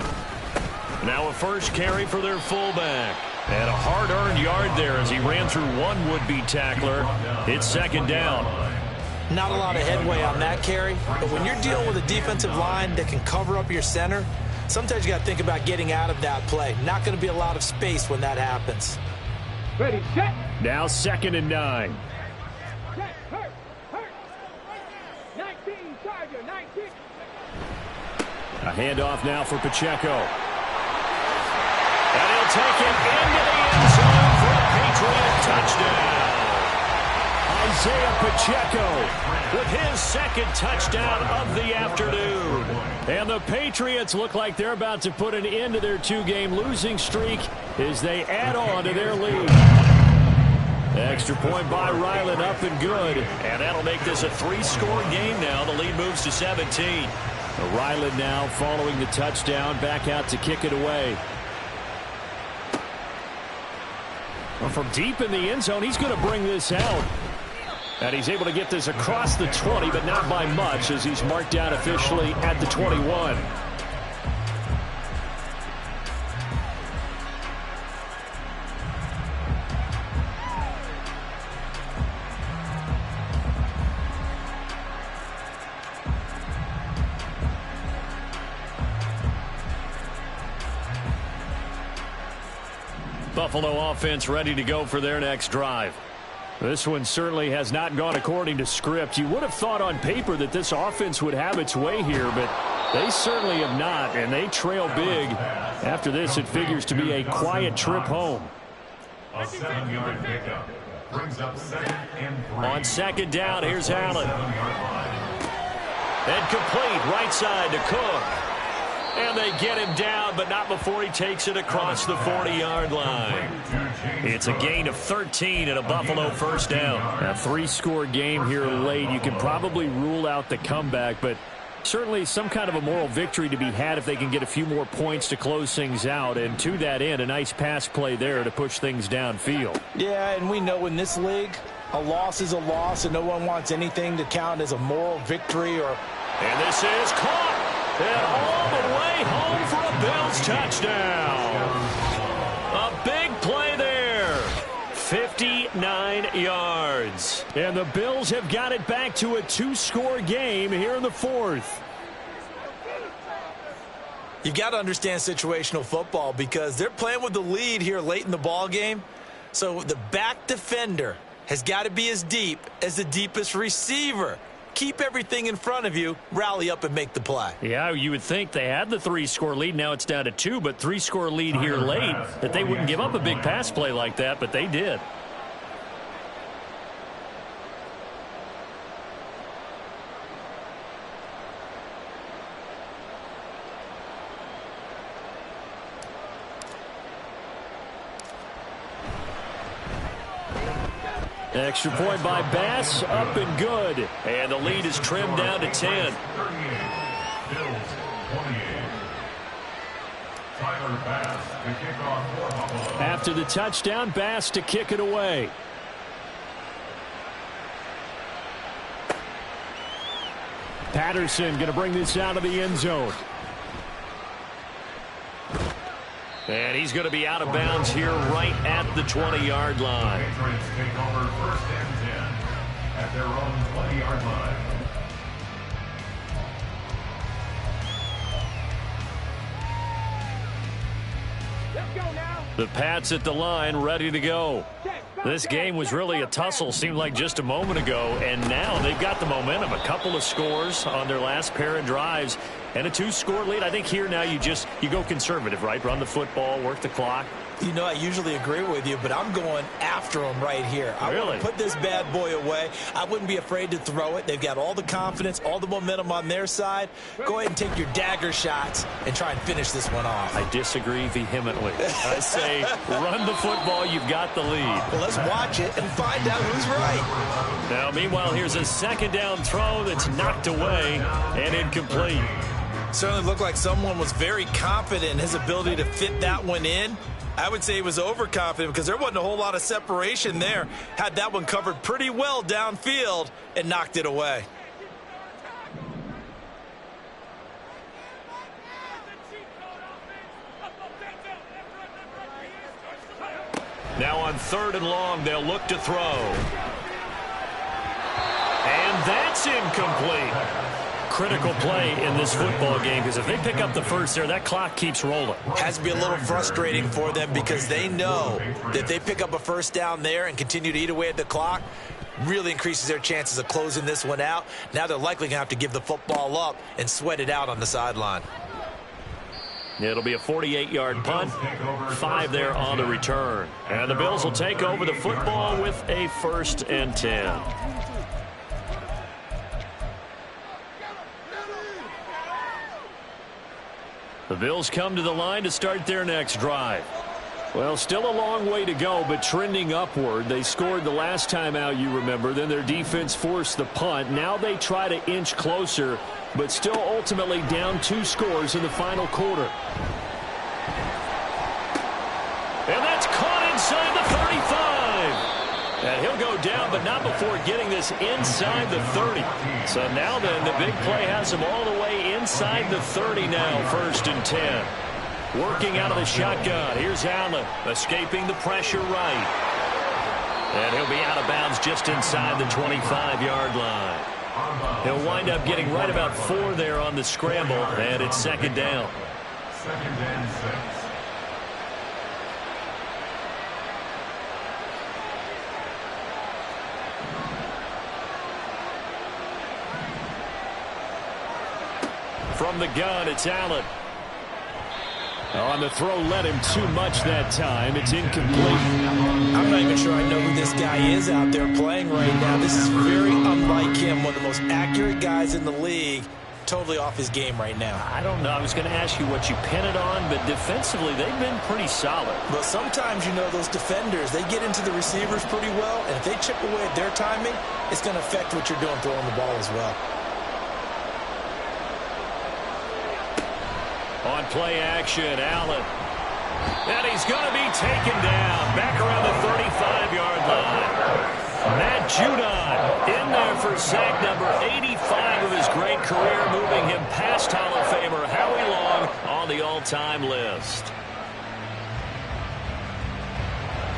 Now a first carry for their fullback. And a hard-earned yard there as he ran through one would-be tackler. It's 2nd down. Not a lot of headway on that carry, but when you're dealing with a defensive line that can cover up your center, sometimes you got to think about getting out of that play. Not going to be a lot of space when that happens. Ready, set. Now 2nd and 9. Set, hurt. 19, Charger, 19. A handoff now for Pacheco. And he'll take it into the end zone for a Patriot touchdown. Isaiah Pacheco with his 2nd touchdown of the afternoon. And the Patriots look like they're about to put an end to their 2-game losing streak as they add on to their lead. Extra point by Ryland, up and good. And that'll make this a 3-score game now. The lead moves to 17. Ryland now following the touchdown, back out to kick it away. Well, from deep in the end zone, he's going to bring this out. And he's able to get this across the 20, but not by much, as he's marked down officially at the 21. Buffalo offense ready to go for their next drive. This one certainly has not gone according to script. You would have thought on paper that this offense would have its way here, but they certainly have not, and they trail big. After this, it figures to be a quiet trip home. A 7-yard pickup brings up 2nd and 3. On 2nd down, here's Allen. And complete right side to Cook. And they get him down, but not before he takes it across the 40-yard line. It's a gain of 13 and a Buffalo 1st down. A 3-score game here late. You can probably rule out the comeback, but certainly some kind of a moral victory to be had if they can get a few more points to close things out. And to that end, a nice pass play there to push things downfield. Yeah, and we know in this league, a loss is a loss, and no one wants anything to count as a moral victory. And this is caught. And all the way home for a Bills touchdown. A big play there. 59 yards. And the Bills have got it back to a 2-score game here in the fourth. You got to understand situational football because they're playing with the lead here late in the ball game. So the back defender has got to be as deep as the deepest receiver. Keep everything in front of you, rally up and make the play. Yeah, you would think they had the 3-score lead. Now it's down to 2, but 3-score lead here late, that they wouldn't give up a big pass play like that, but they did. Extra point by Bass, up and good. And the lead is trimmed down to 10. After the touchdown, Bass to kick it away. Patterson going to bring this out of the end zone. And he's going to be out of bounds here right at the 20-yard line. Patriots take over 1st and 10 at their own 20-yard line. Let's go now. The Pats at the line, ready to go. This game was really a tussle, seemed like just a moment ago, and now they've got the momentum. A couple of scores on their last pair of drives and a 2-score lead. I think here now you go conservative, right? Run the football, work the clock. You know, I usually agree with you, but I'm going after them right here. I want to put this bad boy away. I wouldn't be afraid to throw it. They've got all the confidence, all the momentum on their side. Go ahead and take your dagger shots and try and finish this one off. I disagree vehemently. I say run the football. You've got the lead. Well, let's watch it and find out who's right. Now, meanwhile, here's a second down throw that's knocked away and incomplete. Certainly looked like someone was very confident in his ability to fit that one in. I would say he was overconfident because there wasn't a whole lot of separation there. Had that one covered pretty well downfield and knocked it away. Now on 3rd and long, they'll look to throw. And that's incomplete. Critical play in this football game because if they pick up the first there, that clock keeps rolling. Has to be a little frustrating for them because they know that if they pick up a first down there and continue to eat away at the clock, really increases their chances of closing this one out. Now they're likely going to have to give the football up and sweat it out on the sideline. It'll be a 48-yard punt, 5 there on the return. And the Bills will take over the football with a 1st and 10. The Bills come to the line to start their next drive. Well, still a long way to go, but trending upward. They scored the last time out, you remember. Then their defense forced the punt. Now they try to inch closer, but still ultimately down 2 scores in the final quarter. And that's caught inside the 35. And he'll go down, but not before getting this inside the 30. So now then, the big play has him all the way inside the 30 now, 1st and 10. Working out of the shotgun. Here's Allen, escaping the pressure right. And he'll be out of bounds just inside the 25-yard line. He'll wind up getting right about 4 there on the scramble, and it's 2nd down. 2nd and 6. From the gun, it's Allen. On the throw, led him too much that time. It's incomplete. I'm not even sure I know who this guy is out there playing right now. This is very unlike him, one of the most accurate guys in the league. Totally off his game right now. I don't know. I was going to ask you what you pin it on, but defensively, they've been pretty solid. Well, sometimes, you know, those defenders, they get into the receivers pretty well, and if they chip away at their timing, it's going to affect what you're doing throwing the ball as well. On play action, Allen. And he's going to be taken down. Back around the 35-yard line. Matt Judon in there for sack number 85 of his great career, moving him past Hall of Famer Howie Long on the all-time list.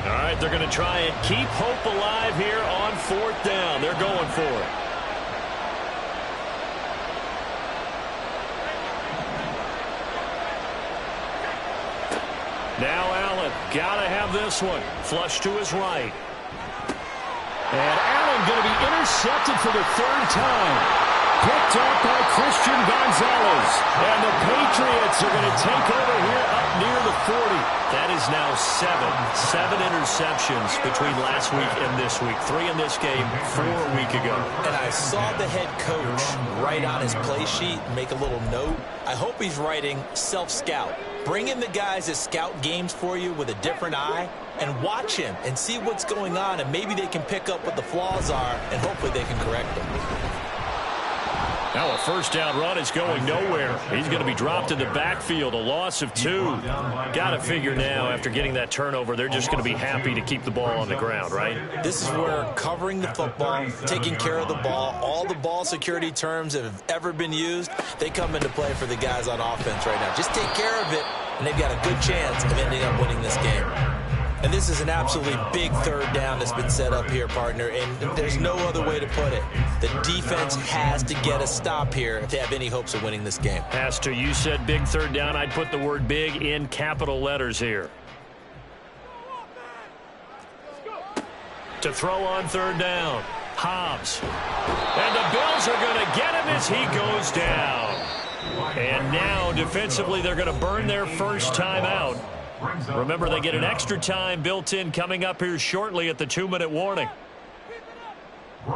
All right, they're going to try and keep hope alive here on 4th down. They're going for it. Now Allen, got to have this one. Flush to his right. And Allen going to be intercepted for the 3rd time. Picked up by Christian Gonzalez. And the Patriots are going to take over here up near the 40. That is now 7 interceptions between last week and this week. 3 in this game, 4 a week ago. And I saw the head coach write on his play sheet, make a little note. I hope he's writing self-scout. Bring in the guys that scout games for you with a different eye and watch him and see what's going on, and maybe they can pick up what the flaws are, and hopefully they can correct them. Now a 1st down run is going nowhere. He's going to be dropped in the backfield, a loss of 2. Got to figure now, after getting that turnover, they're just going to be happy to keep the ball on the ground, right? This is where covering the football, taking care of the ball, all the ball security terms that have ever been used, they come into play for the guys on offense right now. Just take care of it, and they've got a good chance of ending up winning this game. And this is an absolutely big 3rd down that's been set up here, partner, and there's no other way to put it. The defense has to get a stop here if they have any hopes of winning this game. Has to. You said big 3rd down. I'd put the word big in capital letters here. To throw on 3rd down. Hobbs. And the Bills are going to get him as he goes down. And now, defensively, they're going to burn their 1st timeout. Remember, they get an extra time built in coming up here shortly at the 2-minute warning.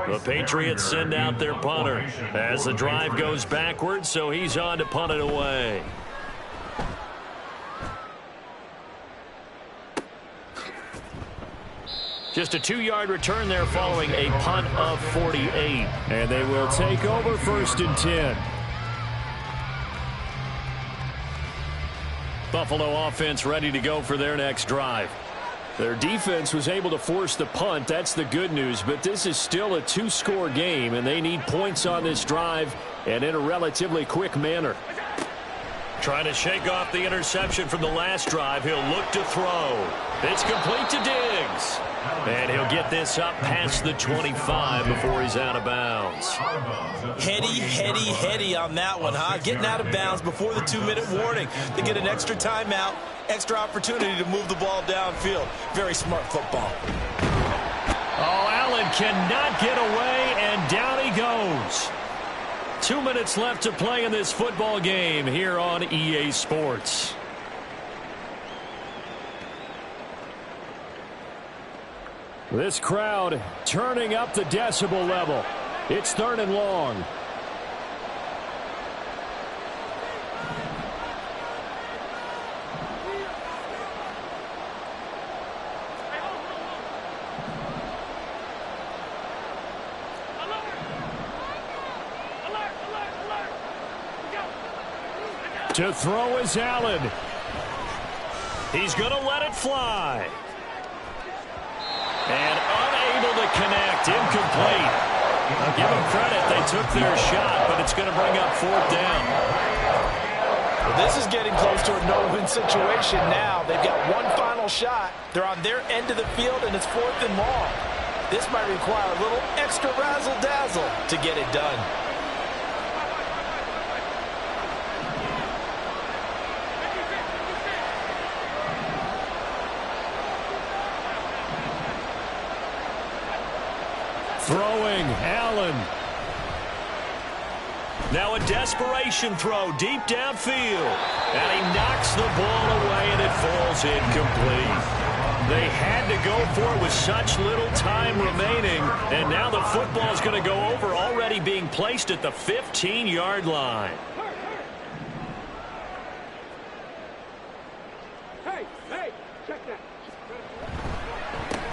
The Patriots send out their punter as the drive goes backwards, so he's on to punt it away. Just a 2-yard return there following a punt of 48. And they will take over 1st and 10. Buffalo offense ready to go for their next drive. Their defense was able to force the punt. That's the good news. But this is still a 2-score game, and they need points on this drive and in a relatively quick manner. Trying to shake off the interception from the last drive. He'll look to throw. It's complete to Diggs. And he'll get this up past the 25 before he's out of bounds. Heady on that one, huh? Getting out of bounds before the 2-minute warning. They get an extra timeout, extra opportunity to move the ball downfield. Very smart football. Oh, Allen cannot get away, and down he goes. 2 minutes left to play in this football game here on EA Sports. This crowd turning up the decibel level. It's 3rd and long. To throw is Allen. He's going to let it fly. And unable to connect. Incomplete. I'll give them credit. They took their shot, but it's going to bring up 4th down. Well, this is getting close to a no-win situation now. They've got one final shot. They're on their end of the field, and it's 4th and long. This might require a little extra razzle-dazzle to get it done. Throwing, Allen. Now a desperation throw deep downfield. And he knocks the ball away, and it falls incomplete. They had to go for it with such little time remaining. And now the football is going to go over, already being placed at the 15-yard line. Hey, check that.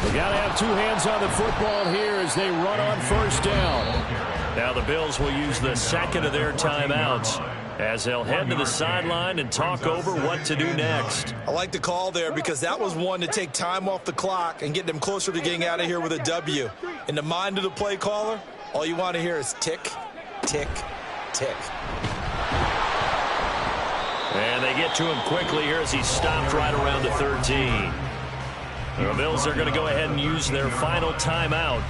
They got to have 2 hands on the football here as they run on 1st down. Now the Bills will use the 2nd of their timeouts as they'll head to the sideline and talk over what to do next. I like the call there because that was one to take time off the clock and get them closer to getting out of here with a W. In the mind of the play caller, all you want to hear is tick, tick, tick. And they get to him quickly here as he's stopped right around the 13. The Bills are going to go ahead and use their final timeout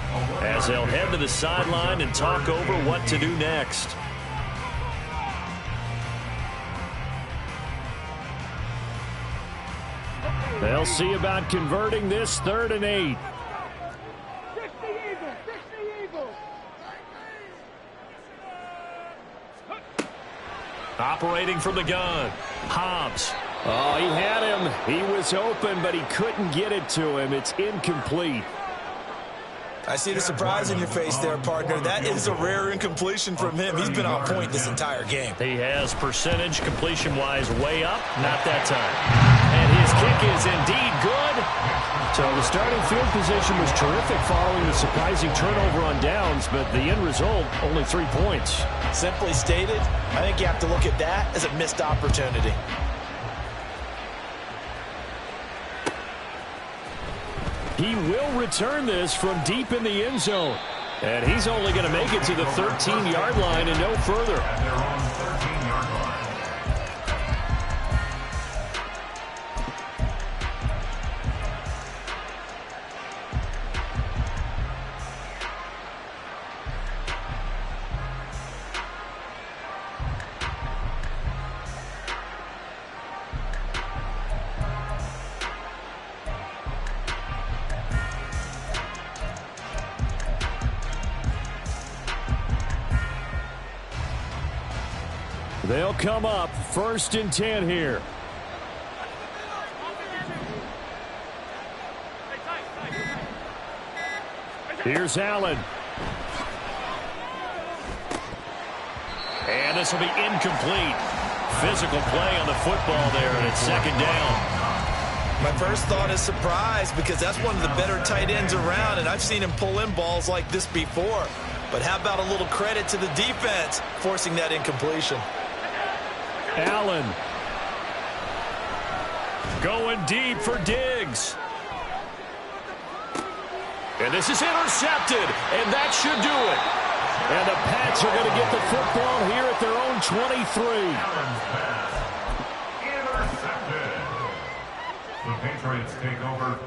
as they'll head to the sideline and talk over what to do next. They'll see about converting this 3rd and 8. Operating from the gun, Hobbs. Oh, he had him. He was open, but he couldn't get it to him. It's incomplete. I see the surprise in your face there, partner. That is a rare incompletion from him. He's been on point this entire game. He has percentage completion-wise way up. Not that time. And his kick is indeed good. So the starting field position was terrific following the surprising turnover on downs, but the end result, only 3 points. Simply stated, I think you have to look at that as a missed opportunity. He will return this from deep in the end zone. And he's only going to make it to the 13-yard line and no further. At their own 13-yard line. They'll come up 1st and 10 here. Here's Allen. And this will be incomplete. Physical play on the football there, and it's 2nd down. My first thought is surprise because that's one of the better tight ends around, and I've seen him pull in balls like this before. But how about a little credit to the defense forcing that incompletion? Allen going deep for Diggs. And this is intercepted, and that should do it. And the Pats are going to get the football here at their own 23. Intercepted. The Patriots take over.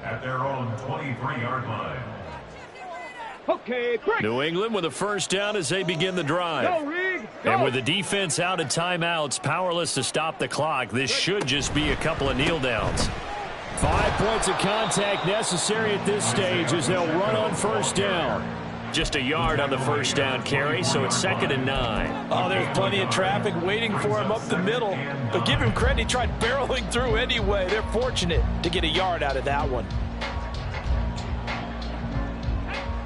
At their own 23-yard line. Okay, break. New England with a 1st down as they begin the drive. Go, Reed. Go. And with the defense out at timeouts, powerless to stop the clock, this should just be a couple of kneel downs. 5 points of contact necessary at this stage as they'll run on 1st down. Just a yard on the 1st down carry, so it's 2nd and 9. Oh, there's plenty of traffic waiting for him up the middle. But give him credit, he tried barreling through anyway. They're fortunate to get a yard out of that one.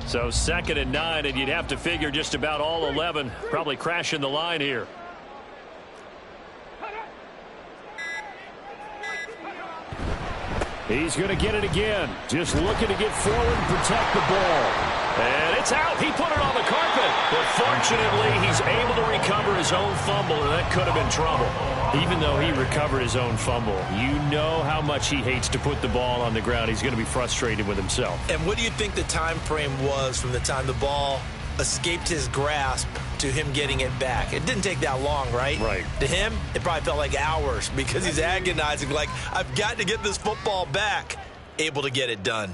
So 2nd and 9, and you'd have to figure just about all 11 probably crashing the line here. He's going to get it again. Just looking to get forward and protect the ball. And it's out. He put it on the carpet. But fortunately, he's able to recover his own fumble, and that could have been trouble. Even though he recovered his own fumble, you know how much he hates to put the ball on the ground. He's going to be frustrated with himself. And what do you think the time frame was from the time the ball escaped his grasp to him getting it back? It didn't take that long, right? Right. To him, it probably felt like hours because he's agonizing, like, I've got to get this football back. Able to get it done.